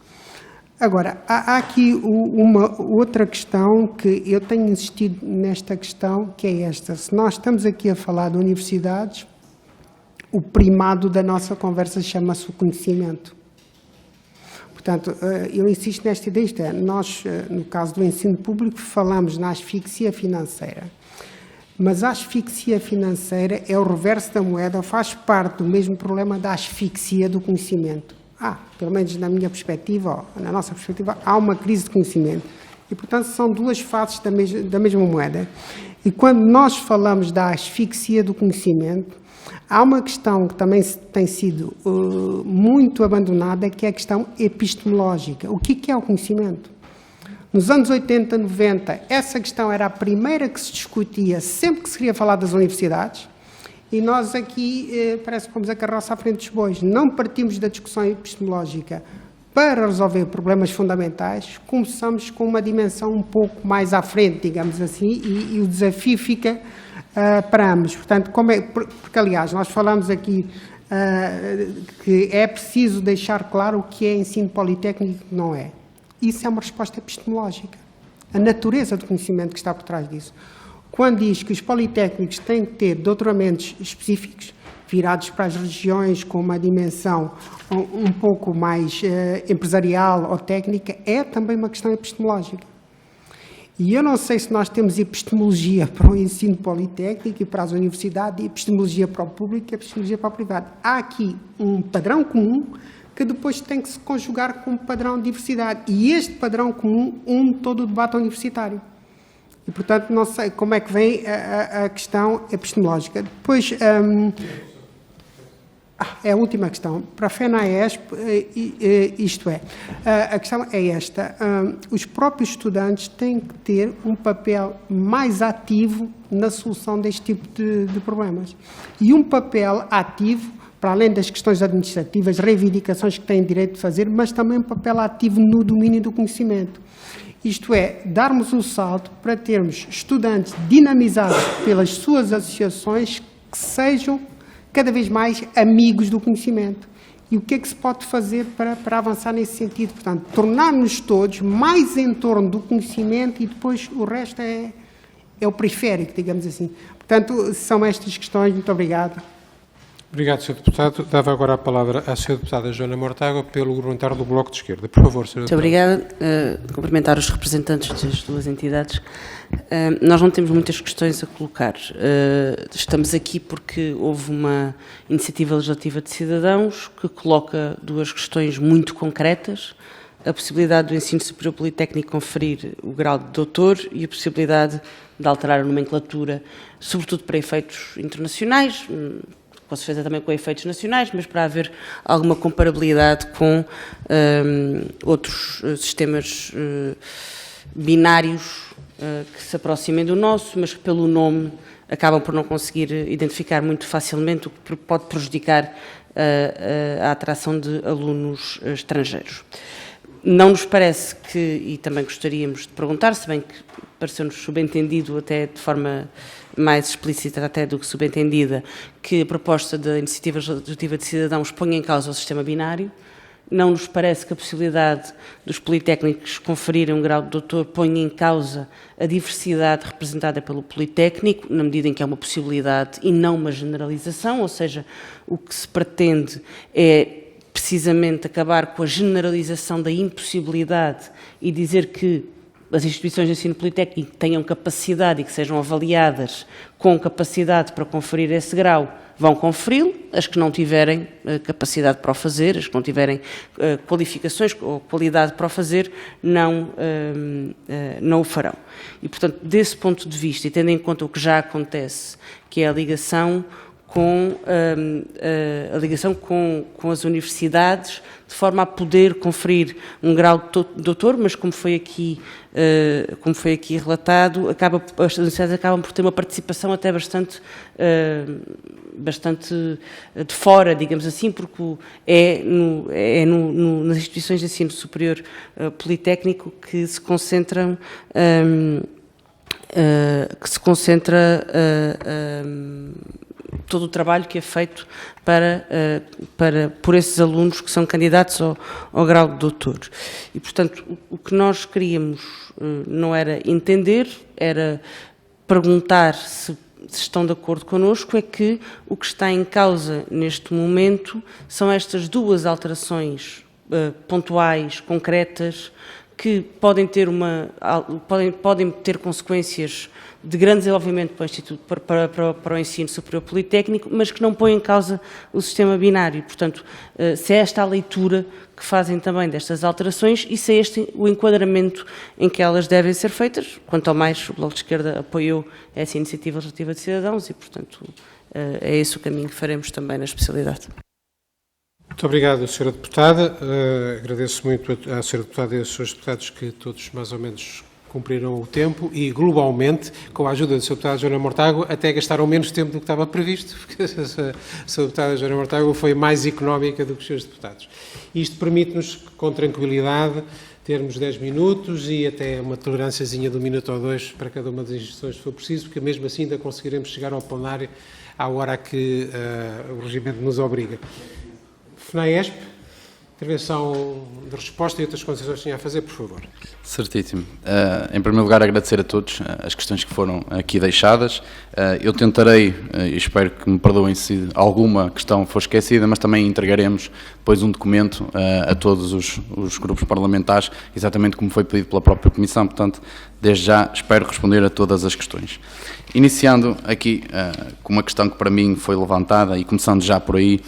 Agora, há aqui uma outra questão que eu tenho insistido nesta questão, que é esta. Se nós estamos aqui a falar de universidades, o primado da nossa conversa chama-se o conhecimento. Portanto, eu insisto nesta ideia, isto é, nós, no caso do ensino público, falamos na asfixia financeira. Mas a asfixia financeira é o reverso da moeda, faz parte do mesmo problema da asfixia do conhecimento. Pelo menos na minha perspectiva, ou na nossa perspectiva, há uma crise de conhecimento. E, portanto, são duas faces da mesma moeda. E quando nós falamos da asfixia do conhecimento, há uma questão que também tem sido muito abandonada, que é a questão epistemológica. O que é o conhecimento? Nos anos 80, 90, essa questão era a primeira que se discutia sempre que se queria falar das universidades, e nós aqui parece que pomos a carroça à frente dos bois. Não partimos da discussão epistemológica para resolver problemas fundamentais, começamos com uma dimensão um pouco mais à frente, digamos assim, e o desafio fica para ambos. Portanto, porque, aliás, nós falamos aqui que é preciso deixar claro o que é ensino politécnico e o que não é. Isso é uma resposta epistemológica. A natureza do conhecimento que está por trás disso. Quando diz que os politécnicos têm que ter doutoramentos específicos, virados para as regiões com uma dimensão um pouco mais empresarial ou técnica, é também uma questão epistemológica. E eu não sei se nós temos epistemologia para o ensino politécnico e para as universidades, epistemologia para o público e epistemologia para o privado. Há aqui um padrão comum que depois tem que se conjugar com um padrão de diversidade. E este padrão comum une todo o debate universitário. E, portanto, não sei como é que vem a questão epistemológica. Depois, é a última questão. Para a FENAESP, isto é, a questão é esta. Os próprios estudantes têm que ter um papel mais ativo na solução deste tipo de problemas. E um papel ativo, para além das questões administrativas, reivindicações que têm direito de fazer, mas também um papel ativo no domínio do conhecimento. Isto é, darmos o salto para termos estudantes dinamizados pelas suas associações que sejam cada vez mais amigos do conhecimento. E o que é que se pode fazer para avançar nesse sentido? Portanto, tornar-nos todos mais em torno do conhecimento e depois o resto é o periférico, digamos assim. Portanto, são estas questões. Muito obrigado. Obrigado, Sr. Deputado. Dava agora a palavra à Sra. Deputada Joana Mortágua, pelo parlamentar do Bloco de Esquerda. Por favor, Sra. Muito obrigada. Cumprimentar os representantes das duas entidades. Nós não temos muitas questões a colocar. Estamos aqui porque houve uma iniciativa legislativa de cidadãos que coloca duas questões muito concretas: a possibilidade do ensino superior politécnico conferir o grau de doutor e a possibilidade de alterar a nomenclatura, sobretudo para efeitos internacionais, com certeza também com efeitos nacionais, mas para haver alguma comparabilidade com outros sistemas binários que se aproximem do nosso, mas que pelo nome acabam por não conseguir identificar muito facilmente, o que pode prejudicar a atração de alunos estrangeiros. Não nos parece que, e também gostaríamos de perguntar, se bem que pareceu-nos subentendido até de forma mais explícita até do que subentendida, que a proposta da Iniciativa Legislativa de Cidadãos ponha em causa o sistema binário. Não nos parece que a possibilidade dos politécnicos conferirem um grau de doutor ponha em causa a diversidade representada pelo politécnico, na medida em que é uma possibilidade e não uma generalização, ou seja, o que se pretende é precisamente acabar com a generalização da impossibilidade e dizer que as instituições de ensino politécnico tenham capacidade e que sejam avaliadas com capacidade para conferir esse grau, vão conferi-lo. As que não tiverem capacidade para o fazer, as que não tiverem qualificações ou qualidade para o fazer, não o farão. E, portanto, desse ponto de vista, e tendo em conta o que já acontece, que é a ligação com a ligação com as universidades, de forma a poder conferir um grau de doutor, mas como foi aqui relatado, as universidades acabam por ter uma participação até bastante de fora, digamos assim, porque nas instituições de ensino superior politécnico que se concentram todo o trabalho que é feito por esses alunos que são candidatos ao grau de doutor. E, portanto, o que nós queríamos não era entender, era perguntar se estão de acordo connosco, é que o que está em causa neste momento são estas duas alterações pontuais, concretas, que podem ter consequências de grande desenvolvimento para o Instituto, para o ensino superior politécnico, mas que não põem em causa o sistema binário. Portanto, se é esta a leitura que fazem também destas alterações e se é este o enquadramento em que elas devem ser feitas, quanto ao mais o Bloco de Esquerda apoiou essa iniciativa legislativa de cidadãos e, portanto, é esse o caminho que faremos também na especialidade. Muito obrigado, Sra. Deputada. Agradeço muito à Sra. Deputada e aos Srs. Deputados que todos mais ou menos cumpriram o tempo e, globalmente, com a ajuda da Sra. Deputada Joana Mortágua, até gastaram menos tempo do que estava previsto, porque a Sra. Deputada Joana Mortágua foi mais económica do que os Srs. Deputados. Isto permite-nos, com tranquilidade, termos 10 minutos e até uma tolerânciazinha de 1 minuto ou 2 para cada uma das instituições, se for preciso, porque mesmo assim ainda conseguiremos chegar ao plenário à hora que o regimento nos obriga. FNAESP, intervenção de resposta e outras considerações que tinha a fazer, por favor. Certíssimo. Em primeiro lugar, agradecer a todos as questões que foram aqui deixadas. Eu tentarei, e espero que me perdoem se alguma questão for esquecida, mas também entregaremos depois um documento a todos os grupos parlamentares, exatamente como foi pedido pela própria Comissão. Portanto, desde já espero responder a todas as questões. Iniciando aqui com uma questão que para mim foi levantada e começando já por aí,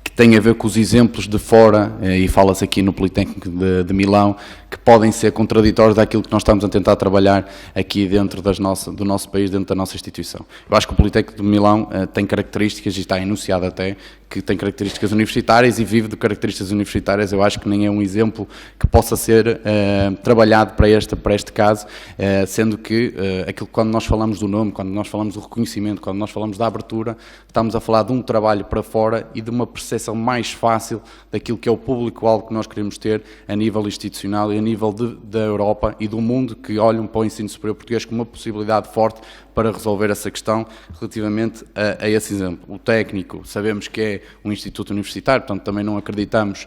que tem a ver com os exemplos de fora, e fala-se aqui no Politécnico de Milão, que podem ser contraditórios daquilo que nós estamos a tentar trabalhar aqui dentro do nosso país, dentro da nossa instituição. Eu acho que o Politécnico de Milão tem características, e está enunciado até, que tem características universitárias e vive de características universitárias. Eu acho que nem é um exemplo que possa ser trabalhado para este caso, sendo que aquilo quando nós falamos do nome, quando nós falamos do reconhecimento, quando nós falamos da abertura, estamos a falar de um trabalho para fora e de uma percepção mais fácil daquilo que é o público-alvo que nós queremos ter a nível institucional e a nível da Europa e do mundo, que olham para o ensino superior português como uma possibilidade forte para resolver essa questão relativamente a esse exemplo. O técnico, sabemos que é um instituto universitário, portanto também não acreditamos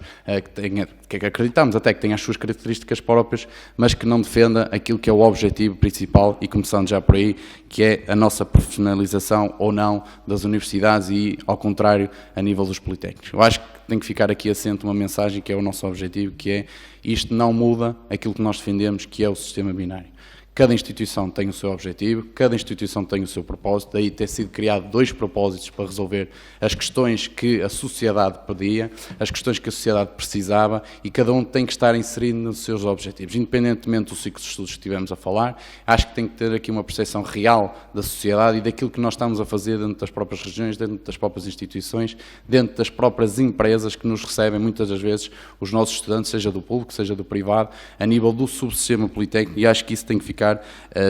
acreditamos até que tenha as suas características próprias, mas que não defenda aquilo que é o objetivo principal, e começando já por aí, que é a nossa profissionalização ou não das universidades e, ao contrário, a nível dos politécnicos. Eu acho que tem que ficar aqui assente uma mensagem que é o nosso objetivo, que é isto não muda aquilo que nós defendemos, que é o sistema binário. Cada instituição tem o seu objetivo, cada instituição tem o seu propósito, daí ter sido criado 2 propósitos para resolver as questões que a sociedade pedia, as questões que a sociedade precisava, e cada um tem que estar inserido nos seus objetivos. Independentemente do ciclo de estudos que estivemos a falar, acho que tem que ter aqui uma percepção real da sociedade e daquilo que nós estamos a fazer dentro das próprias regiões, dentro das próprias instituições, dentro das próprias empresas que nos recebem muitas das vezes os nossos estudantes, seja do público, seja do privado, a nível do subsistema politécnico, e acho que isso tem que ficar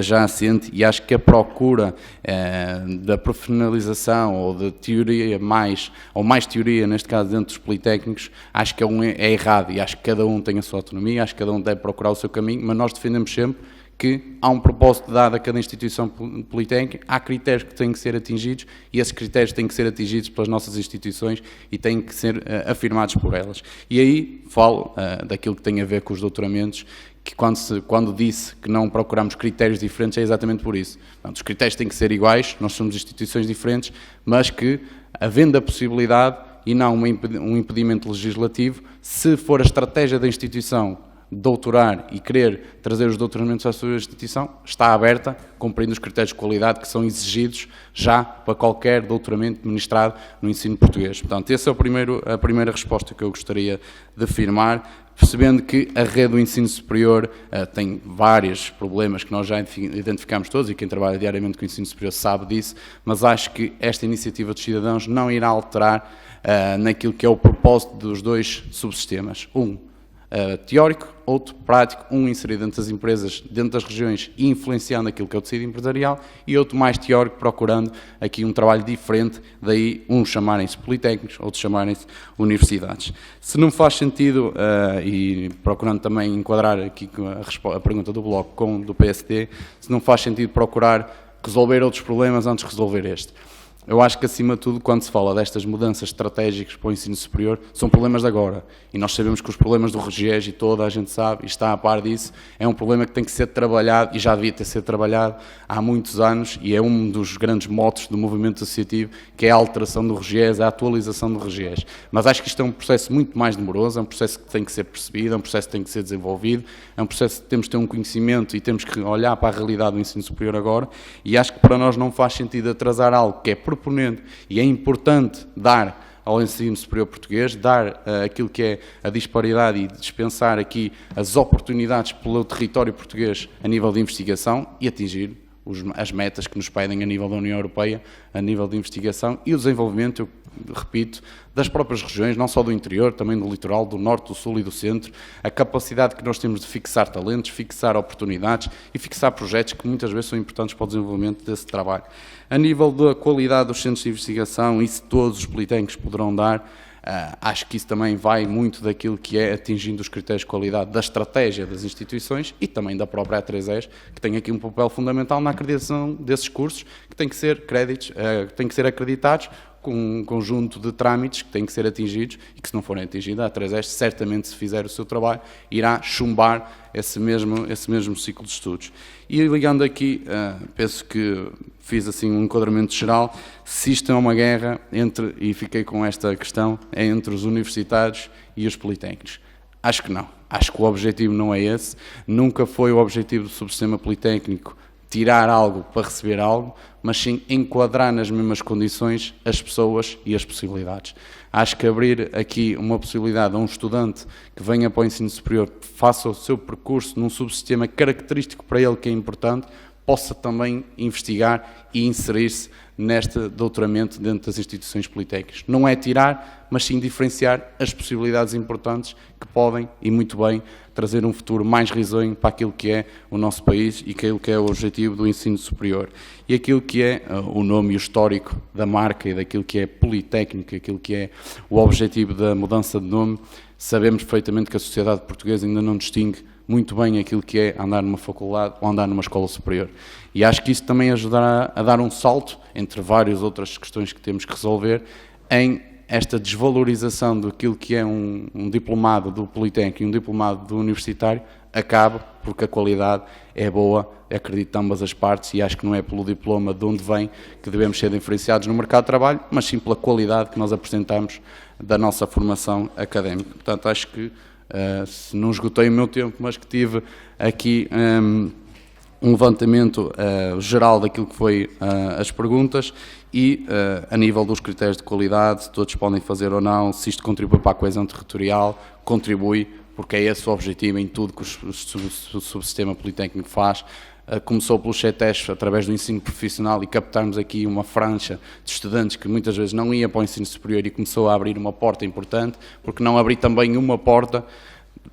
já assente, e acho que a procura da profissionalização ou de teoria mais teoria, neste caso dentro dos politécnicos, acho que é errado, e acho que cada um tem a sua autonomia, acho que cada um deve procurar o seu caminho, mas nós defendemos sempre que há um propósito dado a cada instituição politécnica, há critérios que têm que ser atingidos, e esses critérios têm que ser atingidos pelas nossas instituições e têm que ser afirmados por elas. E aí falo daquilo que tem a ver com os doutoramentos, que quando disse que não procuramos critérios diferentes, é exatamente por isso. Portanto, os critérios têm que ser iguais, nós somos instituições diferentes, mas que, havendo a possibilidade e não um impedimento legislativo, se for a estratégia da instituição doutorar e querer trazer os doutoramentos à sua instituição, está aberta, cumprindo os critérios de qualidade que são exigidos já para qualquer doutoramento ministrado no ensino português. Portanto, essa é a primeira resposta que eu gostaria de afirmar, percebendo que a rede do ensino superior tem vários problemas que nós já identificamos todos, e quem trabalha diariamente com o ensino superior sabe disso, mas acho que esta iniciativa dos cidadãos não irá alterar naquilo que é o propósito dos dois subsistemas. Teórico, outro prático, inserido dentro das empresas, dentro das regiões e influenciando aquilo que é o tecido empresarial, e outro mais teórico, procurando aqui um trabalho diferente, daí uns chamarem-se politécnicos, outros chamarem-se universidades. Se não faz sentido, e procurando também enquadrar aqui a pergunta do Bloco com do PSD, se não faz sentido procurar resolver outros problemas antes de resolver este. Eu acho que, acima de tudo, quando se fala destas mudanças estratégicas para o ensino superior, são problemas de agora. E nós sabemos que os problemas do RGES, e toda a gente sabe, e está a par disso, é um problema que tem que ser trabalhado, e já devia ter sido trabalhado há muitos anos, e é um dos grandes motos do movimento associativo, que é a alteração do RGES, a atualização do RGES. Mas acho que isto é um processo muito mais demoroso, é um processo que tem que ser percebido, é um processo que tem que ser desenvolvido, é um processo que temos que ter um conhecimento e temos que olhar para a realidade do ensino superior agora, e acho que para nós não faz sentido atrasar algo que é proponente e é importante dar ao ensino superior português, dar aquilo que é a disparidade e dispensar aqui as oportunidades pelo território português a nível de investigação e atingir as metas que nos pedem a nível da União Europeia, a nível de investigação e o desenvolvimento, eu repito, das próprias regiões, não só do interior, também do litoral, do norte, do sul e do centro, a capacidade que nós temos de fixar talentos, fixar oportunidades e fixar projetos que muitas vezes são importantes para o desenvolvimento desse trabalho. A nível da qualidade dos centros de investigação, isso todos os politécnicos poderão dar. Acho que isso também vai muito daquilo que é atingindo os critérios de qualidade da estratégia das instituições e também da própria A3ES, que tem aqui um papel fundamental na acreditação desses cursos, que têm que ser têm que ser acreditados com um conjunto de trâmites que têm que ser atingidos e que, se não forem atingidos, a A3ES certamente, se fizer o seu trabalho, irá chumbar esse mesmo ciclo de estudos. E ligando aqui, penso que fiz assim um enquadramento geral, se isto é uma guerra entre, e fiquei com esta questão, é entre os universitários e os politécnicos. Acho que não. Acho que o objetivo não é esse. Nunca foi o objetivo do subsistema politécnico tirar algo para receber algo, mas sim enquadrar nas mesmas condições as pessoas e as possibilidades. Acho que abrir aqui uma possibilidade a um estudante que venha para o ensino superior, faça o seu percurso num subsistema característico para ele que é importante, possa também investigar e inserir-se neste doutoramento dentro das instituições politécnicas. Não é tirar, mas sim diferenciar as possibilidades importantes que podem, e muito bem, trazer um futuro mais risonho para aquilo que é o nosso país e aquilo que é o objetivo do ensino superior. E aquilo que é o nome e o histórico da marca e daquilo que é Politécnico, aquilo que é o objetivo da mudança de nome, sabemos perfeitamente que a sociedade portuguesa ainda não distingue muito bem aquilo que é andar numa faculdade ou andar numa escola superior. E acho que isso também ajudará a dar um salto, entre várias outras questões que temos que resolver, em esta desvalorização daquilo que é um diplomado do Politécnico e um diplomado do universitário, acabe, porque a qualidade é boa, acredito em ambas as partes, e acho que não é pelo diploma de onde vem que devemos ser diferenciados no mercado de trabalho, mas sim pela qualidade que nós apresentamos da nossa formação académica. Portanto, acho que, se não esgotei o meu tempo, mas que tive aqui um levantamento geral daquilo que foi as perguntas e a nível dos critérios de qualidade, se todos podem fazer ou não, se isto contribui para a coesão territorial, contribui, porque é esse o objetivo em tudo que o subsistema politécnico faz. Começou pelo CETES através do ensino profissional e captarmos aqui uma franja de estudantes que muitas vezes não ia para o ensino superior e começou a abrir uma porta importante, porque não abrir também uma porta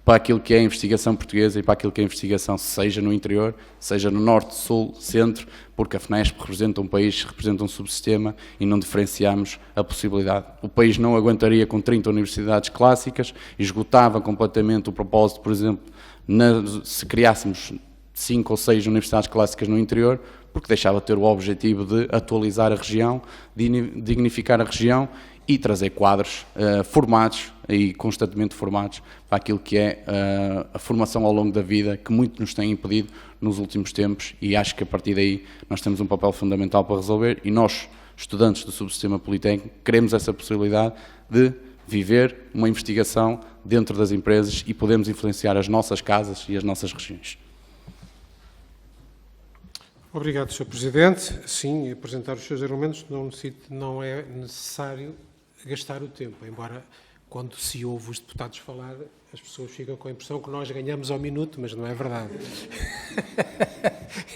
para aquilo que é a investigação portuguesa e para aquilo que é a investigação, seja no interior, seja no norte, sul, centro, porque a FNESP representa um país, representa um subsistema e não diferenciamos a possibilidade. O país não aguentaria com 30 universidades clássicas, esgotava completamente o propósito, por exemplo, se criássemos 5 ou 6 universidades clássicas no interior, porque deixava de ter o objetivo de atualizar a região, de dignificar a região e trazer quadros formados e constantemente formados para aquilo que é a formação ao longo da vida, que muito nos tem impedido nos últimos tempos, e acho que a partir daí nós temos um papel fundamental para resolver, e nós, estudantes do subsistema politécnico, queremos essa possibilidade de viver uma investigação dentro das empresas e podemos influenciar as nossas casas e as nossas regiões. Obrigado, Sr. Presidente. Sim, apresentar os seus argumentos não é necessário gastar o tempo, embora quando se ouve os deputados falar, as pessoas ficam com a impressão que nós ganhamos ao minuto, mas não é verdade.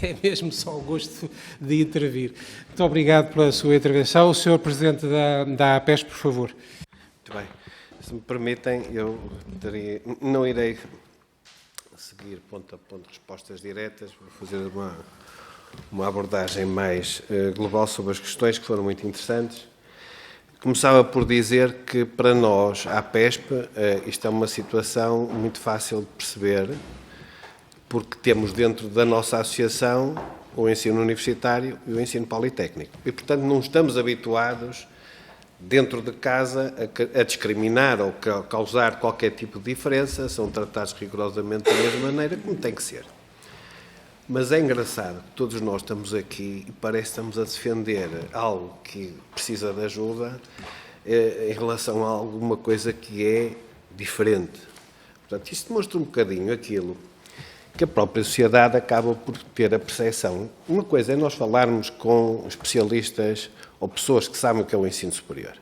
É mesmo só o gosto de intervir. Muito obrigado pela sua intervenção. O Sr. Presidente da APES, por favor. Muito bem. Se me permitem, eu não irei seguir ponto a ponto respostas diretas, vou fazer uma abordagem mais global sobre as questões que foram muito interessantes. Começava por dizer que, para nós, a APESP, isto é uma situação muito fácil de perceber, porque temos dentro da nossa associação o ensino universitário e o ensino politécnico. E, portanto, não estamos habituados, dentro de casa, a discriminar ou causar qualquer tipo de diferença, são tratados rigorosamente da mesma maneira, como tem que ser. Mas é engraçado que todos nós estamos aqui e parece que estamos a defender algo que precisa de ajuda em relação a alguma coisa que é diferente. Portanto, isto demonstra um bocadinho aquilo que a própria sociedade acaba por ter a percepção. Uma coisa é nós falarmos com especialistas ou pessoas que sabem o que é o ensino superior.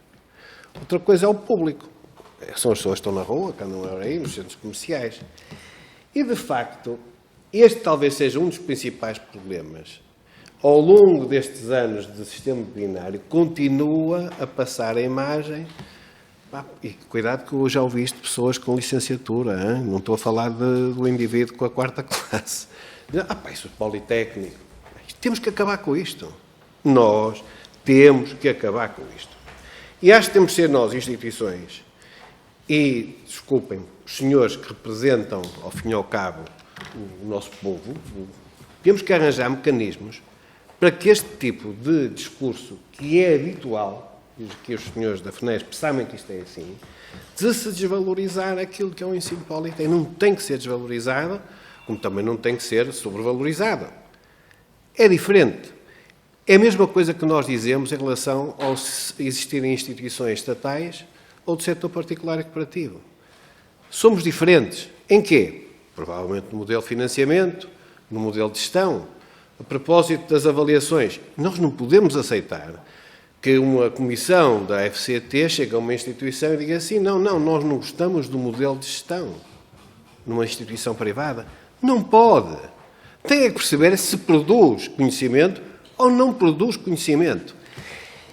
Outra coisa é o público. São as pessoas que estão na rua, que andam aí, nos centros comerciais. E, de facto, este talvez seja um dos principais problemas. Ao longo destes anos de sistema binário, continua a passar a imagem. E cuidado que eu já ouvi isto de pessoas com licenciatura, hein? Não estou a falar do indivíduo com a 4ª classe. Isso é politécnico. Temos que acabar com isto. Nós temos que acabar com isto. E acho que temos de ser nós, instituições, e, desculpem, os senhores que representam, ao fim e ao cabo, o nosso povo, temos que arranjar mecanismos para que este tipo de discurso, que é habitual, e que os senhores da FNESP sabem que isto é assim, de se desvalorizar aquilo que é o ensino politécnico. Não tem que ser desvalorizado, como também não tem que ser sobrevalorizado. É diferente. É a mesma coisa que nós dizemos em relação ao existirem instituições estatais ou do setor particular e cooperativo. Somos diferentes. Em quê? Provavelmente no modelo de financiamento, no modelo de gestão. A propósito das avaliações, nós não podemos aceitar que uma comissão da FCT chegue a uma instituição e diga assim, não, nós não gostamos do modelo de gestão numa instituição privada. Não pode. Tem que perceber se produz conhecimento ou não produz conhecimento.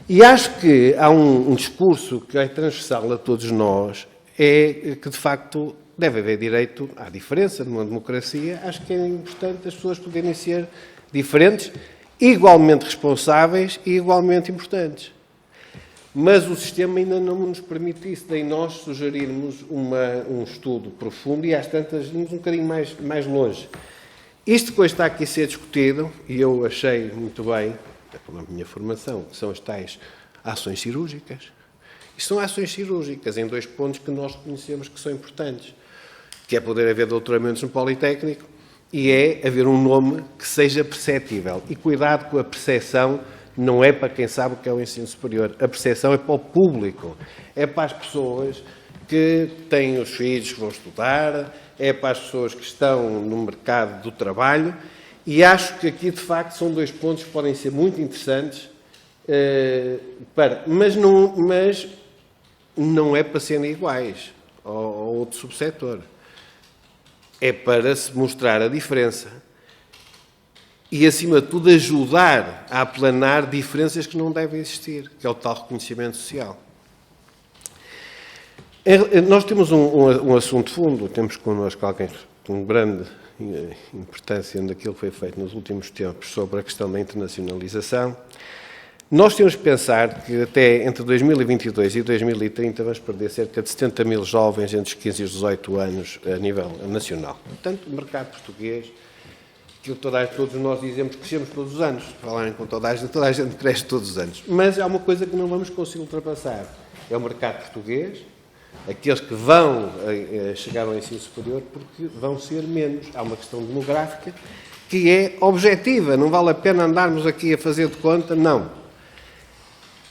E acho que há um discurso que é transversal a todos nós, é que, de facto, deve haver direito à diferença numa democracia. Acho que é importante as pessoas poderem ser diferentes, igualmente responsáveis e igualmente importantes. Mas o sistema ainda não nos permite isso, daí nós sugerirmos um estudo profundo e às tantas irmos um bocadinho mais longe. Isto depois está aqui a ser discutido e eu achei muito bem, pela minha formação, que são as tais ações cirúrgicas. Isto são ações cirúrgicas em 2 pontos que nós reconhecemos que são importantes, que é poder haver doutoramentos no Politécnico e é haver um nome que seja perceptível. E cuidado com a percepção, não é para quem sabe o que é o ensino superior. A percepção é para o público, é para as pessoas que têm os filhos que vão estudar, é para as pessoas que estão no mercado do trabalho e acho que aqui, de facto, são 2 pontos que podem ser muito interessantes, mas não é para serem iguais ao outro subsetor. É para se mostrar a diferença e, acima de tudo, ajudar a aplanar diferenças que não devem existir, que é o tal reconhecimento social. Nós temos um assunto de fundo, temos connosco alguém com grande importância naquilo que foi feito nos últimos tempos sobre a questão da internacionalização. Nós temos que pensar que até entre 2022 e 2030 vamos perder cerca de 70 mil jovens entre os 15 e os 18 anos a nível nacional. Portanto, o mercado português, que todos nós dizemos que crescemos todos os anos, falarem com toda a gente cresce todos os anos. Mas há uma coisa que não vamos conseguir ultrapassar, é o mercado português, aqueles que vão chegar ao ensino superior, porque vão ser menos. Há uma questão demográfica que é objetiva, não vale a pena andarmos aqui a fazer de conta, não.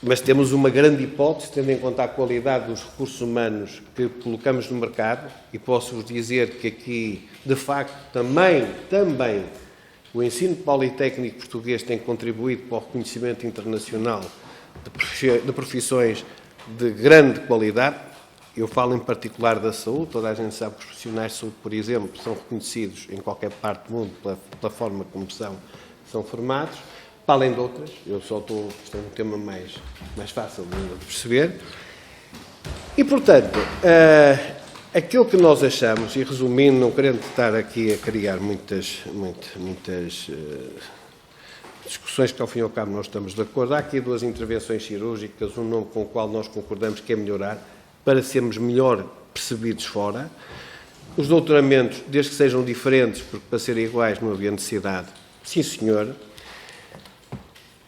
mas temos uma grande hipótese, tendo em conta a qualidade dos recursos humanos que colocamos no mercado, e posso-vos dizer que aqui, de facto, também o ensino politécnico português tem contribuído para o reconhecimento internacional de profissões de grande qualidade. Eu falo em particular da saúde. Toda a gente sabe que os profissionais de saúde, por exemplo, são reconhecidos em qualquer parte do mundo pela forma como são formados, para além de outras. Eu só estou, isto é um tema mais fácil de perceber. E, portanto, aquilo que nós achamos, e resumindo, não querendo estar aqui a criar muitas discussões que, ao fim e ao cabo, nós estamos de acordo. Há aqui 2 intervenções cirúrgicas, um nome com o qual nós concordamos que é melhorar, para sermos melhor percebidos fora. Os doutoramentos, desde que sejam diferentes, porque para serem iguais não havia necessidade. Sim, senhor.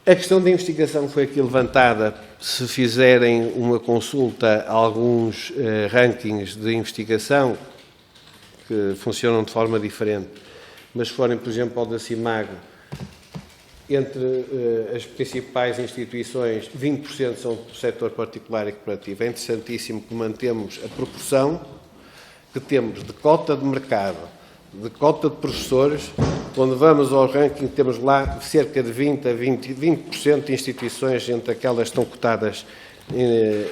A questão da investigação foi aqui levantada. Se fizerem uma consulta a alguns rankings de investigação, que funcionam de forma diferente, mas se forem, por exemplo, ao da CIMAG, entre as principais instituições, 20% são do setor particular e cooperativo. É interessantíssimo que mantemos a proporção que temos de cota de mercado, de cota de professores. Quando vamos ao ranking, temos lá cerca de 20% de instituições, entre aquelas que estão cotadas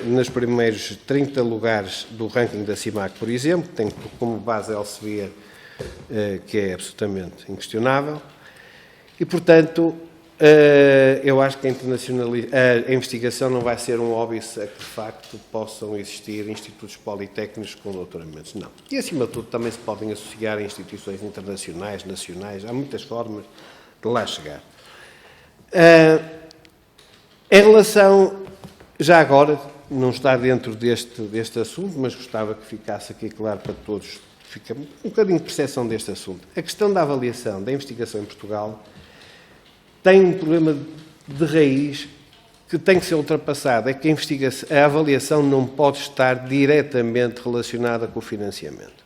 nos primeiros 30 lugares do ranking da CIMAC, por exemplo, tem como base a Elsevier, que é absolutamente inquestionável. E, portanto, eu acho que a investigação não vai ser um óbice a que, de facto, possam existir institutos politécnicos com doutoramentos. Não. E, acima de tudo, também se podem associar a instituições internacionais, nacionais. Há muitas formas de lá chegar. Em relação, já agora, não está dentro deste assunto, mas gostava que ficasse aqui claro para todos, fica um bocadinho de percepção deste assunto. A questão da avaliação da investigação em Portugal tem um problema de raiz que tem que ser ultrapassado. É que a avaliação não pode estar diretamente relacionada com o financiamento.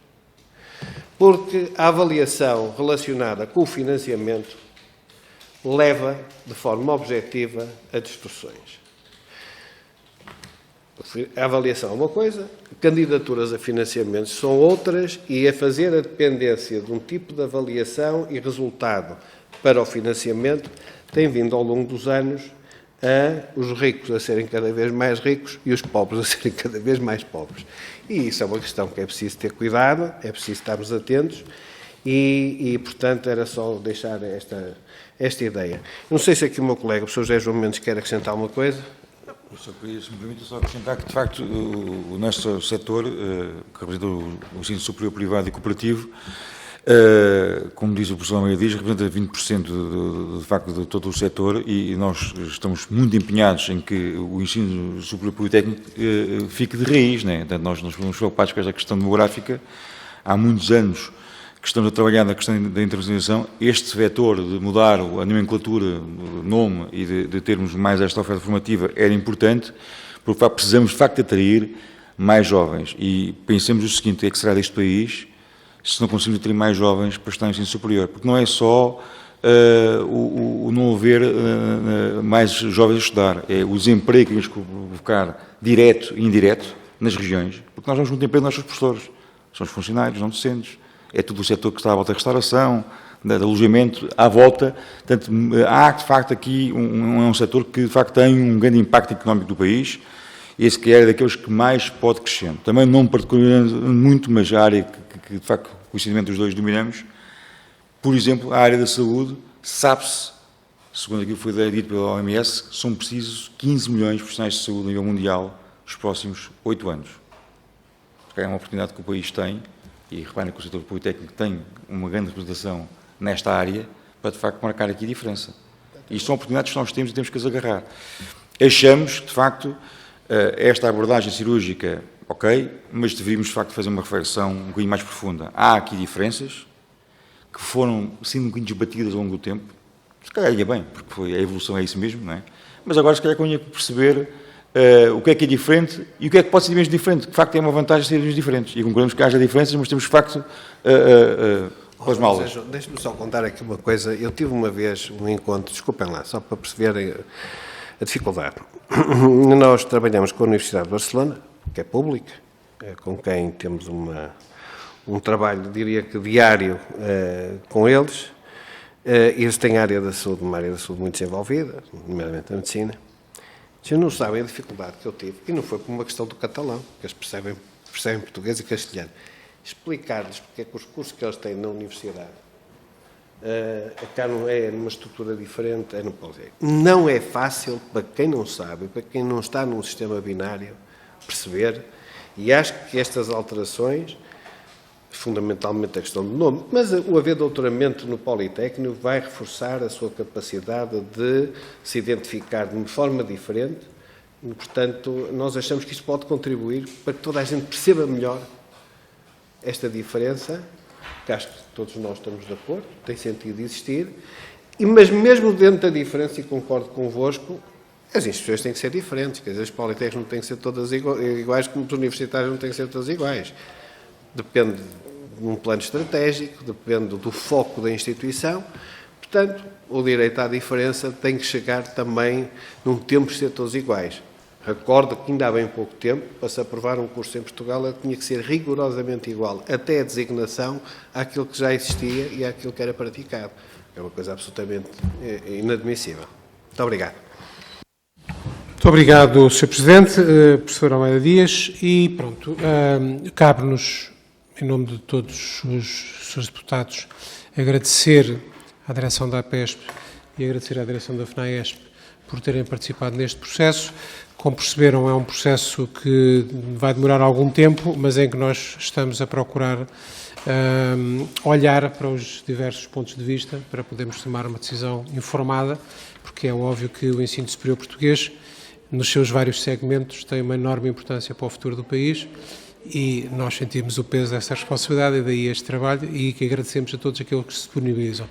Porque a avaliação relacionada com o financiamento leva, de forma objetiva, a distorções. A avaliação é uma coisa, candidaturas a financiamentos são outras, e a fazer a dependência de um tipo de avaliação e resultado para o financiamento tem vindo ao longo dos anos os ricos a serem cada vez mais ricos e os pobres a serem cada vez mais pobres. E isso é uma questão que é preciso ter cuidado, é preciso estarmos atentos e portanto, era só deixar esta ideia. Não sei se aqui o meu colega, o Sr. José João Mendes, quer acrescentar alguma coisa. Só queria, se me permite, só acrescentar que, de facto, o nosso setor, que representa o ensino superior privado e cooperativo, como diz o professor Almeida, representa 20% de facto de todo o setor, e nós estamos muito empenhados em que o ensino superior politécnico fique de raiz, né? Portanto, nós estamos preocupados com esta questão demográfica. Há muitos anos que estamos a trabalhar na questão da internacionalização. Este vetor de mudar a nomenclatura, o nome, e de termos mais esta oferta formativa era importante, porque precisamos de facto atrair mais jovens. E pensemos o seguinte: é que será deste país se não conseguimos atrair mais jovens para estar no ensino superior? Porque não é só o não haver mais jovens a estudar, é o desemprego que vamos provocar direto e indireto nas regiões, porque nós vamos muito emprego nos nossos professores, são os funcionários, não docentes, é todo o setor que está à volta da restauração, de alojamento, à volta. Portanto, há de facto aqui um setor que de facto tem um grande impacto económico do país, e esse que é daqueles que mais pode crescer. Também não particularmente muito, mas a área que de facto, coincidentemente os dois dominamos, por exemplo, a área da saúde, sabe-se, segundo aquilo que foi dito pela OMS, são precisos 15 milhões de profissionais de saúde a nível mundial nos próximos 8 anos. É uma oportunidade que o país tem, e reparem que o setor politécnico tem uma grande representação nesta área, para de facto marcar aqui a diferença. E são oportunidades que nós temos e temos que as agarrar. Achamos, de facto, esta abordagem cirúrgica, ok, mas deveríamos de facto fazer uma reflexão um bocadinho mais profunda. Há aqui diferenças que foram sendo um bocadinho desbatidas ao longo do tempo. Se calhar ia bem, porque a evolução é isso mesmo, não é? Mas agora se calhar convinha perceber o que é diferente e o que é que pode ser mesmo diferente. De facto é uma vantagem sermos diferentes. E concordamos que haja diferenças, mas temos de facto as malas. Deixe-me só contar aqui uma coisa. Eu tive uma vez um encontro, desculpem lá, só para perceberem. a dificuldade. Nós trabalhamos com a Universidade de Barcelona, que é pública, com quem temos um trabalho, diria que diário, com eles. Eles têm área da saúde, uma área da saúde muito desenvolvida, nomeadamente a medicina. Vocês não sabem a dificuldade que eu tive, e não foi por uma questão do catalão, que eles percebem português e castelhano. Explicar-lhes porque é que os cursos que eles têm na universidade, cá não é numa estrutura diferente, é no Politécnico. Não é fácil para quem não sabe, para quem não está num sistema binário, perceber, e acho que estas alterações, fundamentalmente a questão do nome, mas o haver doutoramento no Politécnico vai reforçar a sua capacidade de se identificar de uma forma diferente e, portanto, nós achamos que isto pode contribuir para que toda a gente perceba melhor esta diferença, que acho que todos nós estamos de acordo, tem sentido existir, mas mesmo dentro da diferença, e concordo convosco, as instituições têm que ser diferentes, quer dizer, as politécnicas não têm que ser todas iguais, como as universitárias não têm que ser todas iguais. Depende de um plano estratégico, depende do foco da instituição, portanto, o direito à diferença tem que chegar também num tempo de ser todos iguais. Recordo que ainda há bem pouco tempo, para se aprovar um curso em Portugal, ele tinha que ser rigorosamente igual, até a designação, àquilo que já existia e àquilo que era praticado. É uma coisa absolutamente inadmissível. Muito obrigado. Muito obrigado, Sr. Presidente, Professor Almeida Dias, e pronto, cabe-nos, em nome de todos os Srs. Deputados, agradecer à direção da APESP e agradecer à direção da FNAESP por terem participado neste processo. Como perceberam, é um processo que vai demorar algum tempo, mas em que nós estamos a procurar olhar para os diversos pontos de vista para podermos tomar uma decisão informada, porque é óbvio que o ensino superior português, nos seus vários segmentos, tem uma enorme importância para o futuro do país e nós sentimos o peso dessa responsabilidade e daí este trabalho e que agradecemos a todos aqueles que se disponibilizam.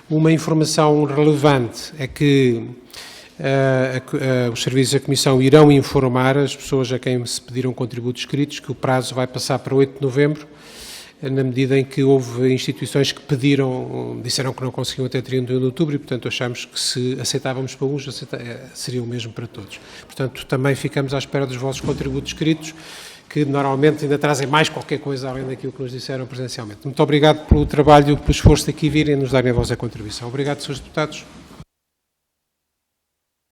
Uma informação relevante é que os serviços da Comissão irão informar as pessoas a quem se pediram contributos escritos que o prazo vai passar para 8 de novembro, na medida em que houve instituições que disseram que não conseguiam até 31 de outubro e, portanto, achamos que se aceitávamos para uns, seria o mesmo para todos. Portanto, também ficamos à espera dos vossos contributos escritos, que normalmente ainda trazem mais qualquer coisa além daquilo que nos disseram presencialmente. Muito obrigado pelo trabalho e pelo esforço de aqui virem e nos darem a vossa contribuição. Obrigado, Srs. Deputados.